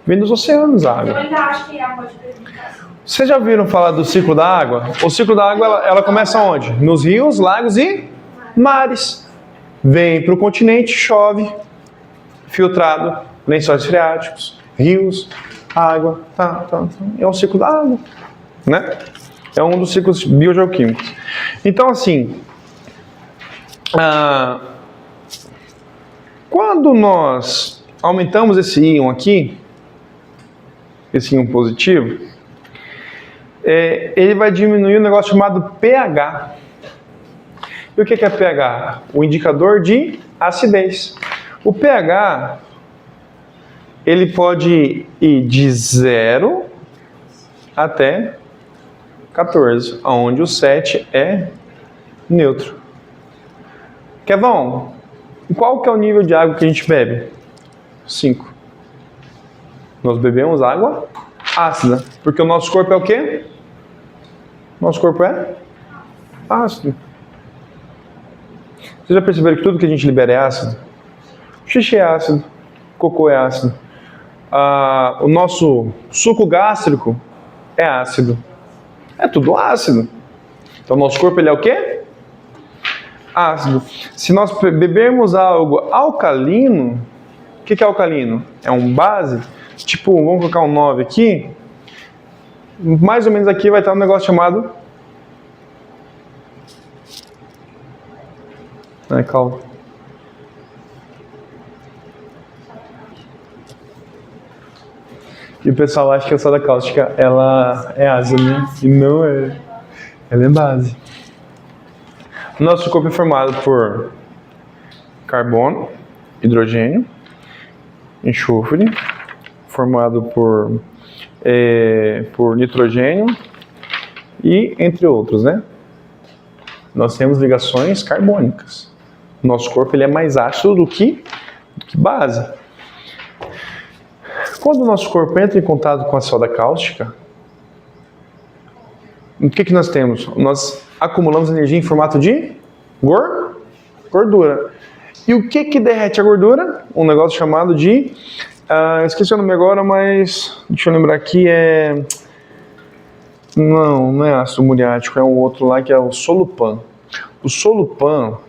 Vem dos oceanos a água. Eu ainda acho que a água pode prejudicar. Vocês já ouviram falar do ciclo da água? O ciclo da água ela começa onde? Nos rios, lagos e mares. Vem para o continente, chove, filtrado, lençóis freáticos, rios, água, é um ciclo da água, né? É um dos ciclos biogeoquímicos. Então, assim, quando nós aumentamos esse íon aqui, esse íon positivo, ele vai diminuir um negócio chamado pH. E o que é pH? O indicador de acidez. O pH, ele pode ir de 0 até 14, onde o 7 é neutro. Kevão, qual que é o nível de água que a gente bebe? 5. Nós bebemos água ácida, porque o nosso corpo é o quê? Nosso corpo é ácido. Vocês já perceberam que tudo que a gente libera é ácido? Xixi é ácido, cocô é ácido. O nosso suco gástrico é ácido. É tudo ácido. Então, nosso corpo ele é o quê? Ácido. Se nós bebermos algo alcalino, o que é alcalino? É um base. Tipo, vamos colocar um 9 aqui. Mais ou menos aqui vai estar um negócio chamado... calma. E o pessoal acha que a soda cáustica ela é ácida, né? E não é. Ela é base. Nosso corpo é formado por carbono, hidrogênio, enxofre, formado por nitrogênio e entre outros, né? Nós temos ligações carbônicas. Nosso corpo ele é mais ácido do que base. Quando o nosso corpo entra em contato com a soda cáustica, o que nós temos? Nós acumulamos energia em formato de gordura. E o que derrete a gordura? Um negócio chamado de... esqueci o nome agora, mas deixa eu lembrar aqui, não é ácido muriático, é um outro lá que é o solupan. O solupan,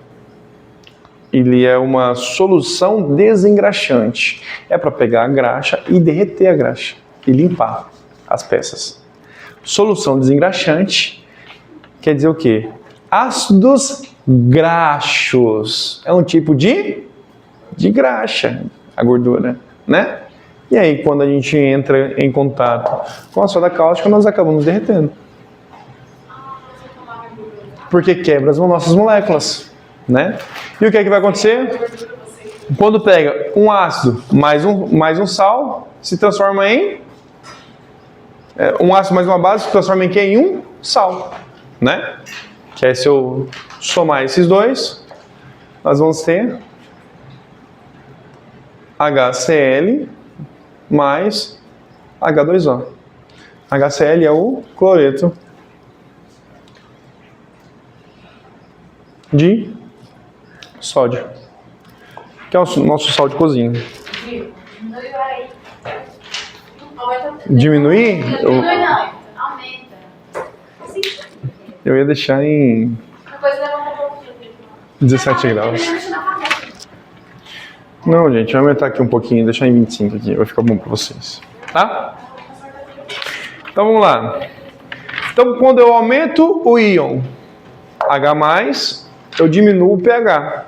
ele é uma solução desengraxante. É para pegar a graxa e derreter a graxa e limpar as peças. Solução desengraxante quer dizer o quê? Ácidos graxos. É um tipo de graxa, a gordura, né? E aí, quando a gente entra em contato com a soda cáustica, nós acabamos derretendo. Porque quebra as nossas moléculas, né? E o que é que vai acontecer? Quando pega um ácido mais um sal, se transforma em... um ácido mais uma base se transforma em quê? Em um sal, né? Que aí, se eu somar esses dois, nós vamos ter HCl mais H2O. HCl é o cloreto de sódio, que é o nosso sal de cozinha. Diminuir? Diminui não, aumenta. Eu ia deixar em Depois levanta um pouquinho. 17 graus. Não, gente, vai aumentar aqui um pouquinho, deixar em 25 aqui, vai ficar bom para vocês. Tá? Então vamos lá. Então quando eu aumento o íon H+, eu diminuo o pH.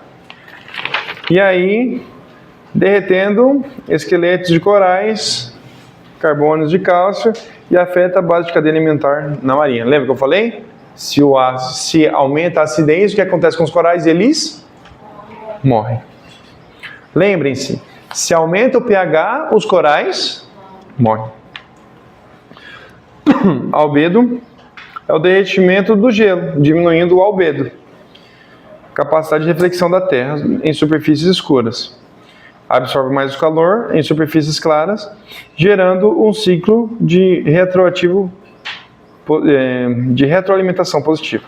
E aí, derretendo esqueletos de corais, carbônios de cálcio, e afeta a base de cadeia alimentar na marinha. Lembra que eu falei? Se aumenta a acidez, o que acontece com os corais? Eles morrem. Lembrem-se, se aumenta o pH, os corais morrem. Albedo é o derretimento do gelo, diminuindo o albedo. Capacidade de reflexão da Terra em superfícies escuras. Absorve mais o calor em superfícies claras, gerando um ciclo de retroalimentação positiva.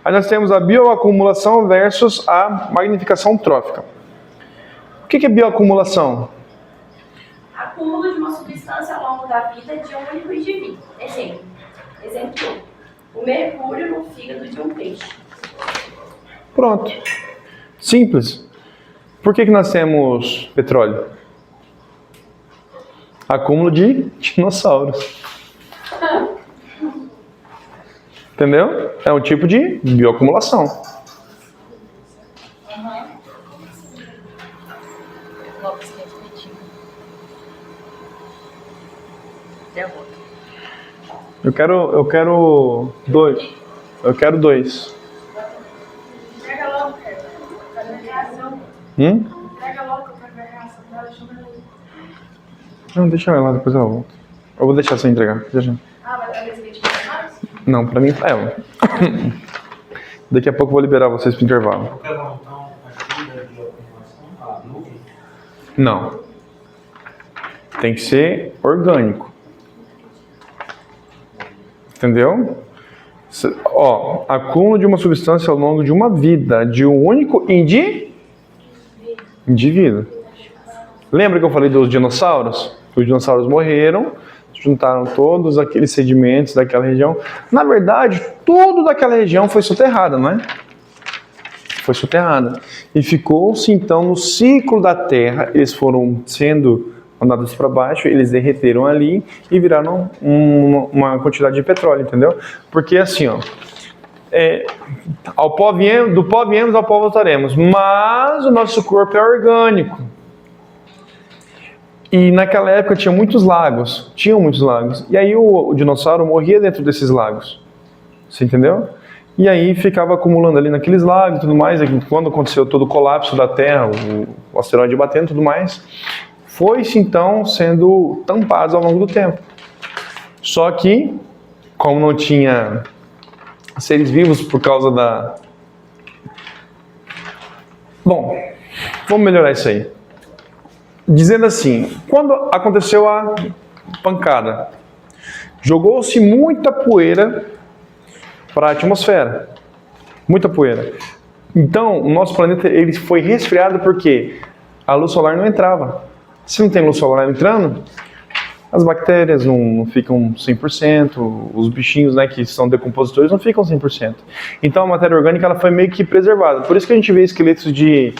Aí nós temos a bioacumulação versus a magnificação trófica. O que é bioacumulação? Acúmulo de uma substância ao longo da vida de um único indivíduo. Exemplo 1. O mercúrio no fígado de um peixe. Pronto. Simples. Por que nós temos petróleo? Acúmulo de dinossauros. Entendeu? É um tipo de bioacumulação. Eu quero dois. Eu quero dois. Entrega logo, cara. Fazer reação. Entrega logo, eu quero ver a reação dela. Deixa eu ver. Não, deixa eu ir lá, depois eu volto. Eu vou deixar sem entregar. Deixa. Ah, vai dar esse vídeo mais? Não, pra mim é. Daqui a pouco eu vou liberar vocês pro intervalo. Eu quero montar aqui da bioacumulação, a nuvem. Não. Tem que ser orgânico. Entendeu? Acúmulo de uma substância ao longo de uma vida, de um único indivíduo. Lembra que eu falei dos dinossauros? Os dinossauros morreram, juntaram todos aqueles sedimentos daquela região. Na verdade, tudo daquela região foi soterrada, não é? Foi soterrada. E ficou-se então no ciclo da Terra, eles foram sendo mandados para baixo, eles derreteram ali e viraram uma quantidade de petróleo, entendeu? Porque assim, do pó viemos, ao pó voltaremos, mas o nosso corpo é orgânico. E naquela época tinham muitos lagos, e aí o dinossauro morria dentro desses lagos, você entendeu? E aí ficava acumulando ali naqueles lagos e tudo mais, e quando aconteceu todo o colapso da Terra, o asteroide batendo e tudo mais, foi-se então sendo tampados ao longo do tempo. Só que, como não tinha seres vivos por causa da... Bom, vamos melhorar isso aí. dizendo assim, quando aconteceu a pancada, jogou-se muita poeira para a atmosfera. Muita poeira. Então, o nosso planeta ele foi resfriado porque a luz solar não entrava. Se não tem luz solar entrando, as bactérias não ficam 100%, os bichinhos, né, que são decompositores não ficam 100%. Então, a matéria orgânica ela foi meio que preservada. Por isso que a gente vê esqueletos de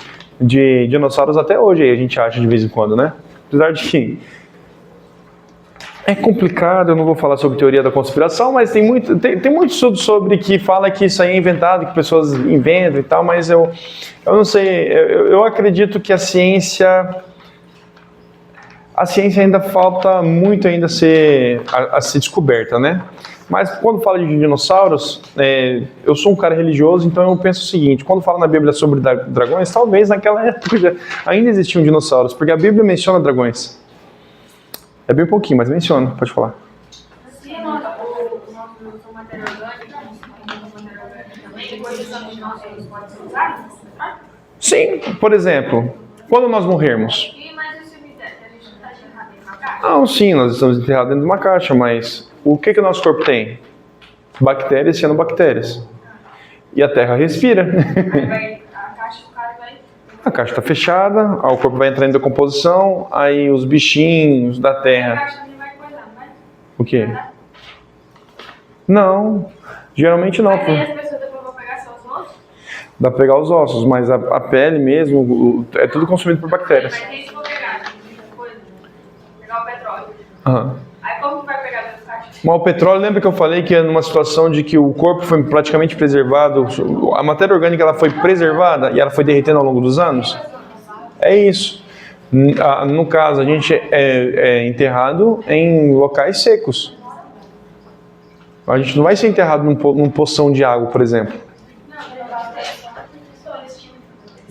dinossauros até hoje, aí a gente acha de vez em quando, né? Apesar de que é complicado, eu não vou falar sobre teoria da conspiração, mas tem muito estudo sobre que fala que isso aí é inventado, que pessoas inventam e tal, mas eu não sei, eu acredito que a ciência ainda falta muito ainda a ser descoberta, né? Mas quando fala de dinossauros, eu sou um cara religioso, então eu penso o seguinte, quando fala na Bíblia sobre dragões, talvez naquela época ainda existiam dinossauros, porque a Bíblia menciona dragões. É bem pouquinho, mas menciona, pode falar. Se nós usamos matéria orgânica, também, coisas dos dinossauros podem ser usadas? Sim, por exemplo, quando nós morrermos. E mais o cemitério, a gente está enterrado dentro de uma caixa? Não, sim, nós estamos enterrados dentro de uma caixa, mas o que o nosso corpo tem? Bactérias e cianobactérias. E a terra respira. A caixa do cara vai... A caixa está fechada, o corpo vai entrar em decomposição, aí os bichinhos da A terra... caixa também vai coisar, não vai? O quê? Não, geralmente não. Mas aí as pessoas depois vão pegar seus ossos? Dá pra pegar os ossos, mas a pele mesmo, é tudo consumido por bactérias. Mas tem que for pegar, coisa, pegar o petróleo. Aham. Aí como que vai pegar dentro da caixa? Mas o petróleo, lembra que eu falei que é numa situação de que o corpo foi praticamente preservado, a matéria orgânica ela foi preservada e ela foi derretendo ao longo dos anos? É isso. No caso, a gente é enterrado em locais secos. A gente não vai ser enterrado num poção de água, por exemplo.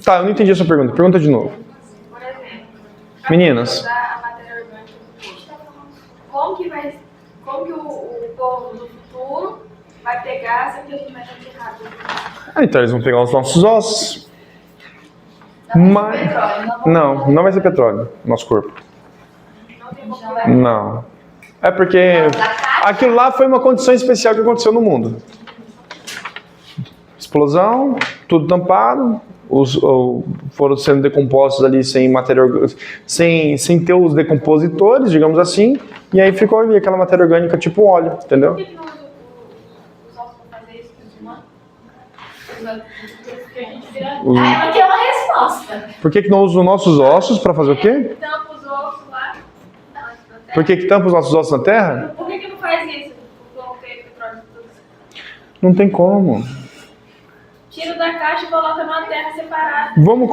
Tá, eu não entendi a sua pergunta. Pergunta de novo. Por exemplo, Meninas. usar a matéria orgânica do futuro. Como que o povo do futuro vai pegar se a gente vai ter errado? Então eles vão pegar os nossos ossos. Mas... Não vai ser petróleo no nosso corpo. Não tem como. Não. É porque aquilo lá foi uma condição especial que aconteceu no mundo. Explosão, tudo tampado, foram sendo decompostos ali sem matéria sem ter os decompositores, digamos assim, e aí ficou ali aquela matéria orgânica tipo óleo, entendeu? Por que não usa os ossos para fazer isso com os humanos? Porque a gente vira... Ela quer uma resposta. Por que não usa os nossos ossos para fazer o quê? Tampa os ossos lá. Por que tampa os nossos ossos na terra? Por que não faz isso? Coloca petróleo tudo. Não tem como. Tira da caixa e coloca numa terra separada. Vamos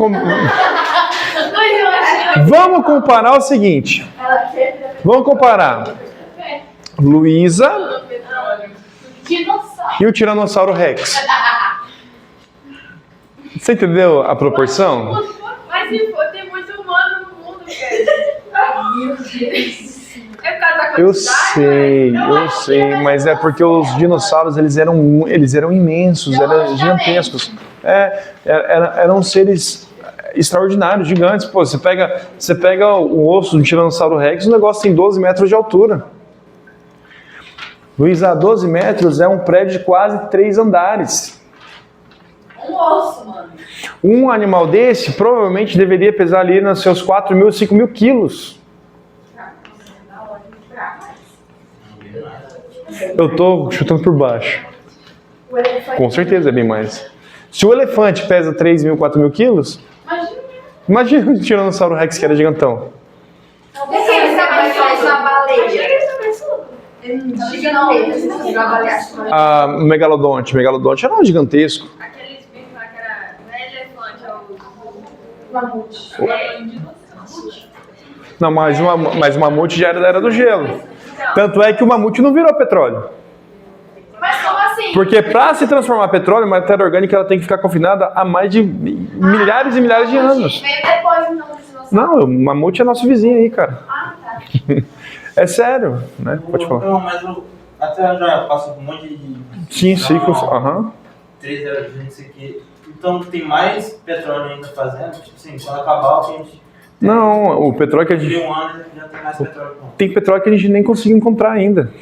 comparar o seguinte. Vamos comparar Luísa Dinossauro. e o Tiranossauro Rex. Você entendeu a proporção? Mas se for, tem muito humano no mundo, velho. Meu Deus. É por causa da quantidade? Eu sei, mas é porque os dinossauros eles eram imensos, eram gigantescos. Eram seres extraordinários, gigantes. Pô, você pega o osso do Tiranossauro Rex, o negócio tem 12 metros de altura. Luísa, 12 metros é um prédio de quase 3 andares. Um osso, mano. Um animal desse provavelmente deveria pesar ali nos seus 4.000, 5.000 quilos. Eu tô chutando por baixo. Com certeza é bem mais. Se o elefante pesa 3.000, 4.000 quilos, imagina o Tiranossauro Rex que era gigantão. Por que ele também faz uma baleia? A Megalodonte era um gigantesco. Aqueles bichos lá que era... Não é elefante, é o... Mamute. Não, mas o mamute já era da era do gelo. Tanto é que o mamute não virou petróleo. Mas como assim? Porque para se transformar petróleo, a matéria orgânica ela tem que ficar confinada há mais de milhares e milhares de anos. Veio depois, então, desse nosso... Não, o mamute é nosso vizinho aí, cara. Ah, tá. É sério, né? Pode falar. Não, mas a Terra já passa por um monte de... Sim, ciclos, aham. 3 anos, não sei o quê. Então tem mais petróleo ainda fazendo. Tipo assim, quando acabar o que a gente Não, o petróleo que a De gente... um ano já tem mais petróleo pronto. Tem petróleo que a gente nem conseguiu encontrar ainda.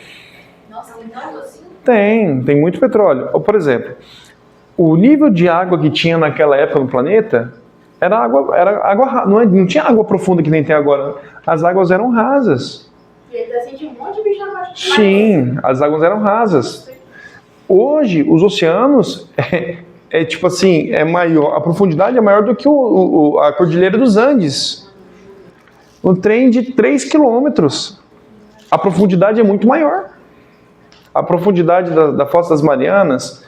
Nossa, então assim. Tem muito petróleo. Ou, por exemplo, o nível de água que tinha naquela época no planeta era água não tinha água profunda que nem tem agora. As águas eram rasas. Ele tá sentindo um monte de bicho na parte. Sim, as águas eram rasas. Hoje, os oceanos tipo assim, é maior, a profundidade é maior do que a Cordilheira dos Andes. Um trem de 3 quilômetros. A profundidade é muito maior. A profundidade da Fossa das Marianas,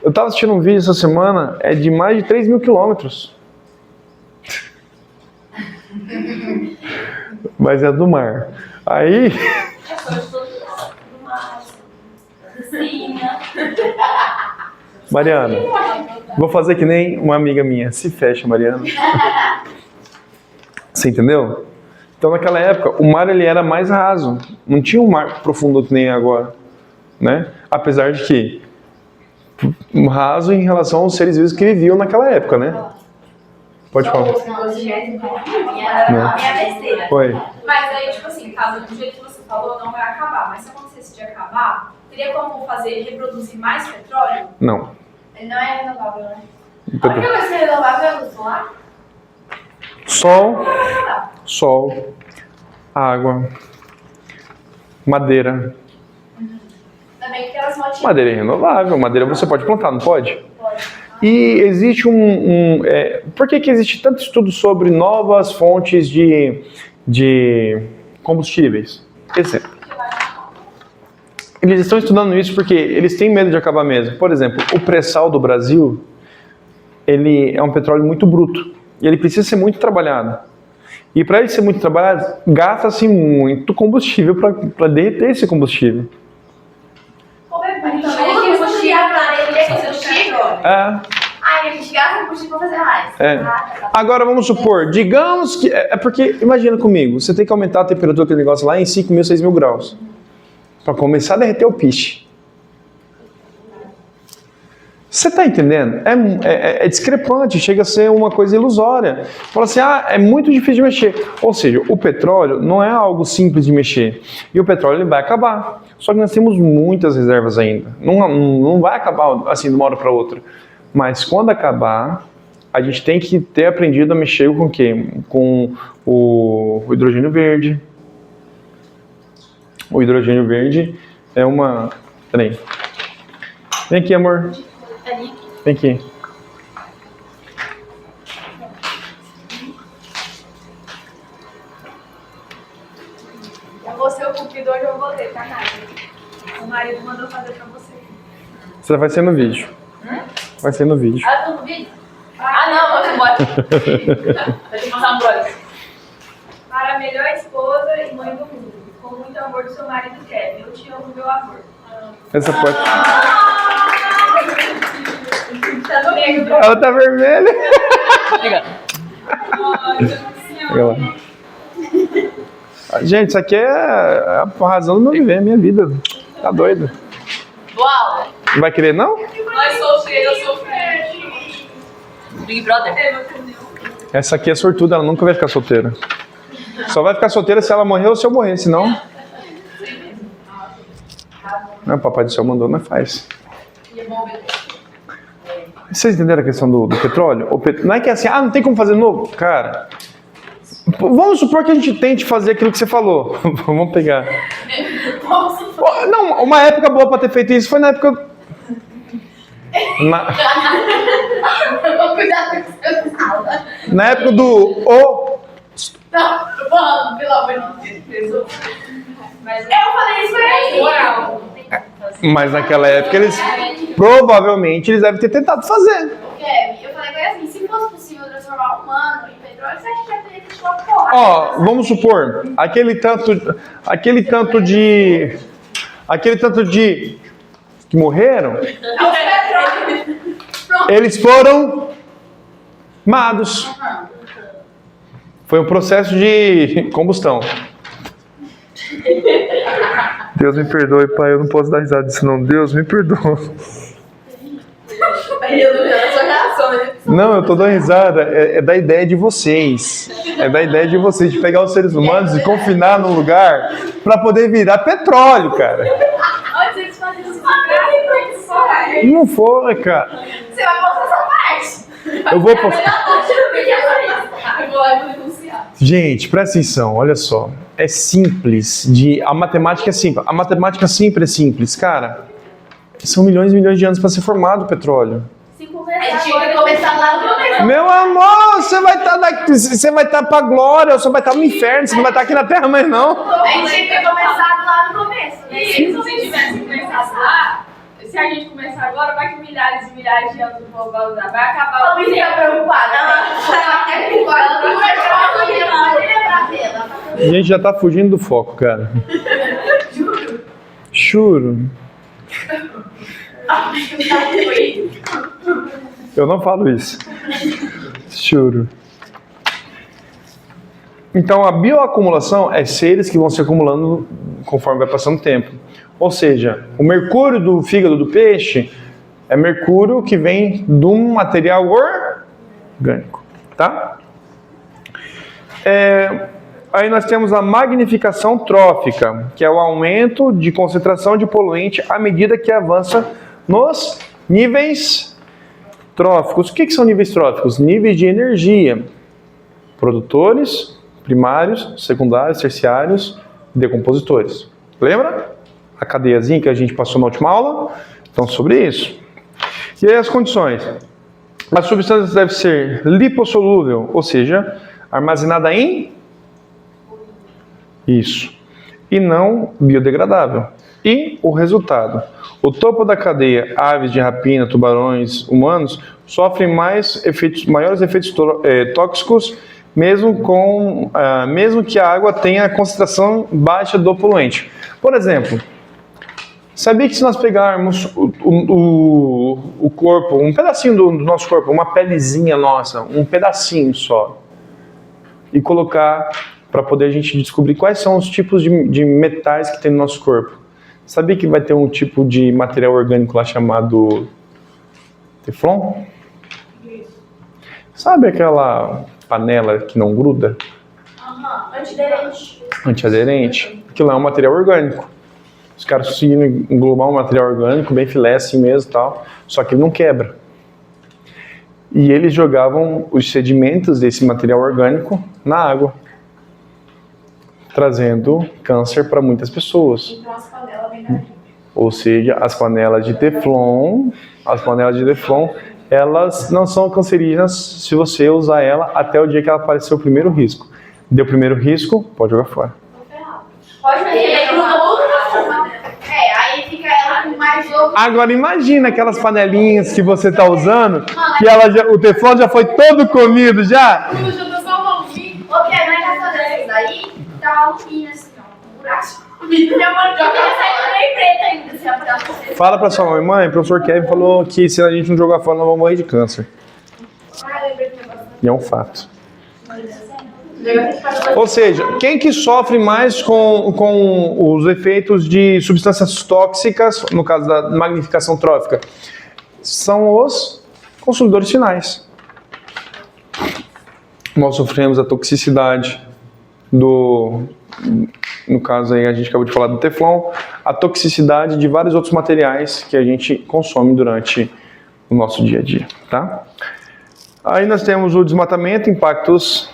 eu estava assistindo um vídeo essa semana, é de mais de 3 mil quilômetros. Mas é do mar. Aí... É só de todo lado, do mar, piscina. Mariana, vou fazer que nem uma amiga minha. Se fecha, Mariana. Você entendeu? Então, naquela época, o mar ele era mais raso. Não tinha um mar profundo que nem agora. Né? Apesar de que raso em relação aos seres vivos que viviam naquela época, né? Pode falar. Minha besteira. Oi. Mas aí, tipo assim, caso do jeito que você falou, não vai acabar. Mas se acontecesse de acabar, teria como reproduzir mais petróleo? Não. Ele não é renovável, né? A única coisa que é renovável é a luz solar. Sol, água, madeira. Também que elas motinhas. Madeira é renovável. Madeira você pode plantar, não pode? E existe por que existe tanto estudo sobre novas fontes de combustíveis? Exemplo. Eles estão estudando isso porque eles têm medo de acabar mesmo. Por exemplo, o pré-sal do Brasil, ele é um petróleo muito bruto. E ele precisa ser muito trabalhado. E para ele ser muito trabalhado, gasta-se muito combustível para derreter esse combustível. É. Aí a gente gasta combustível pra fazer mais. É. Agora vamos supor, digamos que... É porque, imagina comigo, você tem que aumentar a temperatura daquele negócio lá em 5 mil, 6 mil graus. Para começar a derreter o piche. Você está entendendo? É discrepante, chega a ser uma coisa ilusória. Fala assim, é muito difícil de mexer. Ou seja, o petróleo não é algo simples de mexer. E o petróleo ele vai acabar. Só que nós temos muitas reservas ainda. Não vai acabar assim de uma hora para outra. Mas quando acabar, a gente tem que ter aprendido a mexer com o quê? Com o hidrogênio verde. O hidrogênio verde é uma... Peraí. Vem aqui, amor. Vem aqui. Eu vou ser o cumpridor de eu vou ler, tá, Nádia? O marido mandou fazer pra você. Você vai ser no vídeo. Vai ser no vídeo. Ah, tô no vídeo? Ah, não, vamos embora. Vai ter que passar um brother. Para a melhor esposa e mãe do mundo, com muito amor do seu marido Kevin. Eu te amo, meu amor. Essa pode... Tá doendo, Ela tá vermelha. bro. Gente, isso aqui é a razão do meu viver, a minha vida. Tá doido. Uau! Não vai querer, não? Nós solteiros, eu sou Big Brother. Essa aqui é sortuda, ela nunca vai ficar solteira. Só vai ficar solteira se ela morrer ou se eu morrer, senão... Não, o Papai do Céu mandou, mas faz. Vocês entenderam a questão do petróleo? Não é que é assim, não tem como fazer novo? Cara, vamos supor que a gente tente fazer aquilo que você falou. Vamos pegar. Não, uma época boa para ter feito isso foi na época... Na época do... Mano, pelo amor de Deus. Mas eu falei isso pra ele. Mas naquela época eles... Provavelmente eles devem ter tentado fazer. Kevin, eu falei com ele assim, se fosse possível transformar humano em petróleo, você acha que vai ter que tirar porra? Vamos supor, aquele tanto de que morreram, eles foram queimados. Foi um processo de combustão. Deus me perdoe, pai, eu não posso dar risada disso não. Deus me perdoa. Aí eu não vi a sua reação, né? Não, eu tô dando risada, é da ideia de vocês. É da ideia de vocês de pegar os seres humanos e confinar num lugar para poder virar petróleo, cara. Onde vocês fazem isso? Não foi, cara. Você vai mostrar essa parte. Eu vou postar. Eu vou lá e vou denunciar. Gente, presta atenção, olha só. É simples. A matemática é simples. A matemática sempre é simples, cara. São milhões e milhões de anos para ser formado o petróleo. Se começar agora, começar lá no começo. Meu amor, você vai estar pra glória, ou você vai estar no inferno, você não vai estar aqui na terra mais não. A gente tinha que ter começado lá no começo, né? E se você tivesse começado lá, se a gente começar agora, vai que milhares e milhares de anos do povo vai usar, vai acabar A Luísa tá preocupada. Ela quer que A gente já tá fugindo do foco, cara. Juro. Eu não falo isso. Juro. Então, a bioacumulação é seres que vão se acumulando conforme vai passando o tempo. Ou seja, o mercúrio do fígado do peixe é mercúrio que vem de um material orgânico, tá? Aí nós temos a magnificação trófica, que é o aumento de concentração de poluente à medida que avança nos níveis tróficos. O que são níveis tróficos? Níveis de energia. Produtores, primários, secundários, terciários, decompositores. Lembra? A cadeiazinha que a gente passou na última aula? Então, sobre isso. E aí as condições. A substância deve ser lipossolúvel, ou seja, armazenada em... Isso. E não biodegradável. E o resultado? O topo da cadeia, aves de rapina, tubarões, humanos, sofrem maiores efeitos tóxicos, mesmo que a água tenha concentração baixa do poluente. Por exemplo, sabia que se nós pegarmos o corpo, um pedacinho do nosso corpo, uma pelezinha nossa, um pedacinho só, e colocar para poder a gente descobrir quais são os tipos de metais que tem no nosso corpo. Sabia que vai ter um tipo de material orgânico lá chamado Teflon? Sabe aquela panela que não gruda? Antiaderente. Antiaderente. Aquilo é um material orgânico. Os caras conseguiram englobar um material orgânico, bem filé assim mesmo e tal, só que ele não quebra. E eles jogavam os sedimentos desse material orgânico na água, trazendo câncer para muitas pessoas. Então as panelas bem na Ou seja, as panelas de Teflon, elas não são cancerígenas se você usar ela até o dia que ela aparecer o primeiro risco. Deu o primeiro risco, pode jogar fora. Pode meter no aí fica ela com mais ovo. Agora imagina aquelas panelinhas que você está usando, que o Teflon já foi todo comido já. Tudo junto só um alumínio. Ok, mas nessa dessas daí, tá um alumínio assim, ó. Um buraco. Minha mandioca vai sair bem preta ainda, se ela você. Fala pra sua mãe, o professor Kevin falou que se a gente não jogar fora, nós vamos morrer de câncer. Lembrei do negócio. E é um fato. Ou seja, quem que sofre mais com os efeitos de substâncias tóxicas, no caso da magnificação trófica, são os consumidores finais. Nós sofremos a toxicidade no caso aí a gente acabou de falar do Teflon, a toxicidade de vários outros materiais que a gente consome durante o nosso dia a dia, tá? Aí nós temos o desmatamento, impactos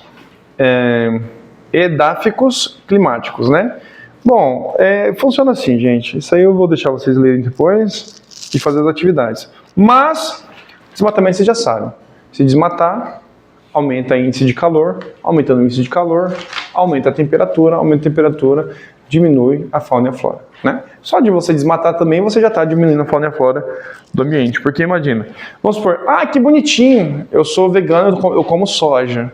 edáficos climáticos, né? Bom, funciona assim, gente. Isso aí eu vou deixar vocês lerem depois e fazer as atividades. Mas, desmatamento vocês já sabem. Se desmatar, aumenta o índice de calor. Aumentando o índice de calor, aumenta a temperatura. Aumenta a temperatura, diminui a fauna e a flora, né? Só de você desmatar também, você já está diminuindo a fauna e a flora do ambiente. Porque imagina, vamos supor, que bonitinho, eu sou vegano, eu como soja.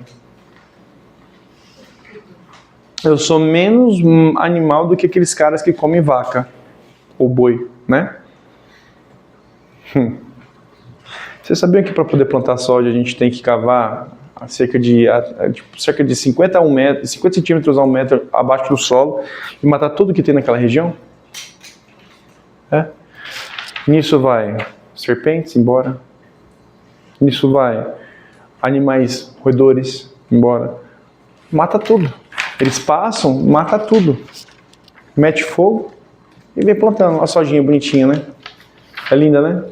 Eu sou menos animal do que aqueles caras que comem vaca ou boi, né? Vocês sabiam que para poder plantar soja a gente tem que cavar cerca de 50 centímetros a 1 metro abaixo do solo e matar tudo que tem naquela região? Nisso vai serpentes embora. Nisso vai animais roedores embora. Mata tudo. Eles passam, mata tudo. Mete fogo e vem plantando. A sojinha bonitinha, né? É linda, né?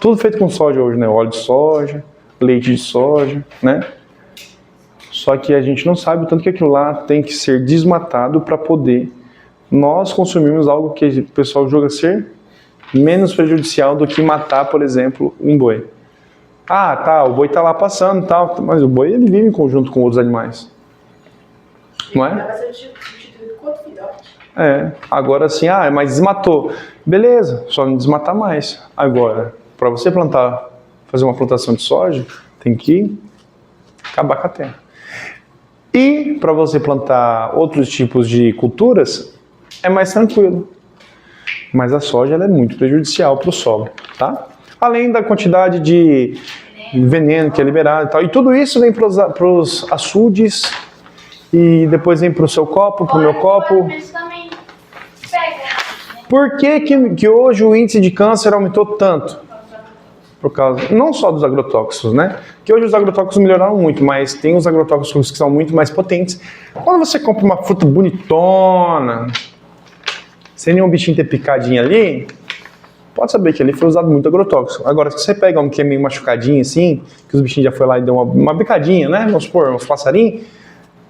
Tudo feito com soja hoje, né? Óleo de soja, leite de soja, né? Só que a gente não sabe o tanto que aquilo lá tem que ser desmatado para poder nós consumirmos algo que o pessoal julga ser menos prejudicial do que matar, por exemplo, um boi. Ah, tá, o boi tá lá passando e tal, mas o boi ele vive em conjunto com outros animais. Não é? Vai ser substituído com outro filhote. É, agora assim, mas desmatou. Beleza, só não desmatar mais. Agora, para você fazer uma plantação de soja, tem que acabar com a terra. E para você plantar outros tipos de culturas, é mais tranquilo. Mas a soja ela é muito prejudicial para o solo, tá? Além da quantidade de veneno que é liberado e tal. E tudo isso vem para os açudes e depois vem para o seu copo, para o meu copo. Isso também pega. Por que hoje o índice de câncer aumentou tanto? Por causa, não só dos agrotóxicos, né? Que hoje os agrotóxicos melhoraram muito, mas tem os agrotóxicos que são muito mais potentes. Quando você compra uma fruta bonitona, sem nenhum bichinho ter picadinho ali, pode saber que ali foi usado muito agrotóxico. Agora, se você pega um que é meio machucadinho assim, que os bichinhos já foi lá e deu uma picadinha, né? Vamos supor, uns passarinhos,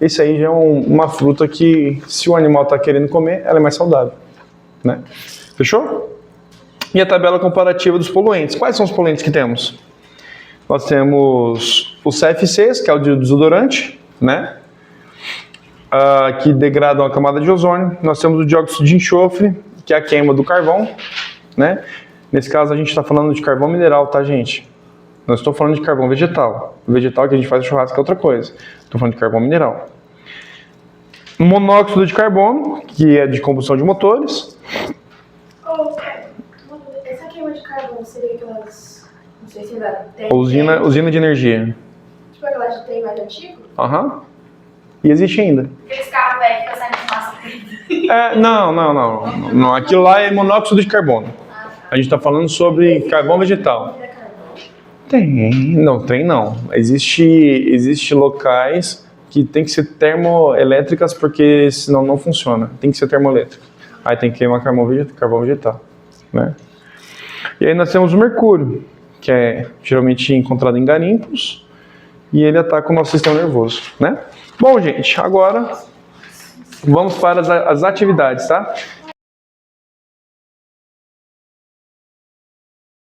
esse aí já é uma fruta que, se o animal está querendo comer, ela é mais saudável, né? Fechou? E a tabela comparativa dos poluentes. Quais são os poluentes que temos? Nós temos os CFCs, que é o desodorante, né? Que degradam a camada de ozônio. Nós temos o dióxido de enxofre, que é a queima do carvão, né? Nesse caso a gente está falando de carvão mineral, tá, gente? Não estou falando de carvão vegetal. O vegetal que a gente faz churrasco é outra coisa. Estou falando de carvão mineral. Monóxido de carbono, que é de combustão de motores. Essa queima de carvão seria aquelas, não sei se ainda tem. Usina de energia. Tipo aquelas de trem mais antigo? Aham. E existe ainda. Aqueles carros velhos que fazem fumaça. Não. Aquilo lá é monóxido de carbono. A gente está falando sobre carvão vegetal. Não. Existe locais que tem que ser termoelétricas porque senão não funciona. Tem que ser termoelétrica. Aí tem que queimar carvão vegetal, né? E aí nós temos o mercúrio, que é geralmente encontrado em garimpos e ele ataca o nosso sistema nervoso, né? Bom, gente, agora vamos para as atividades, tá?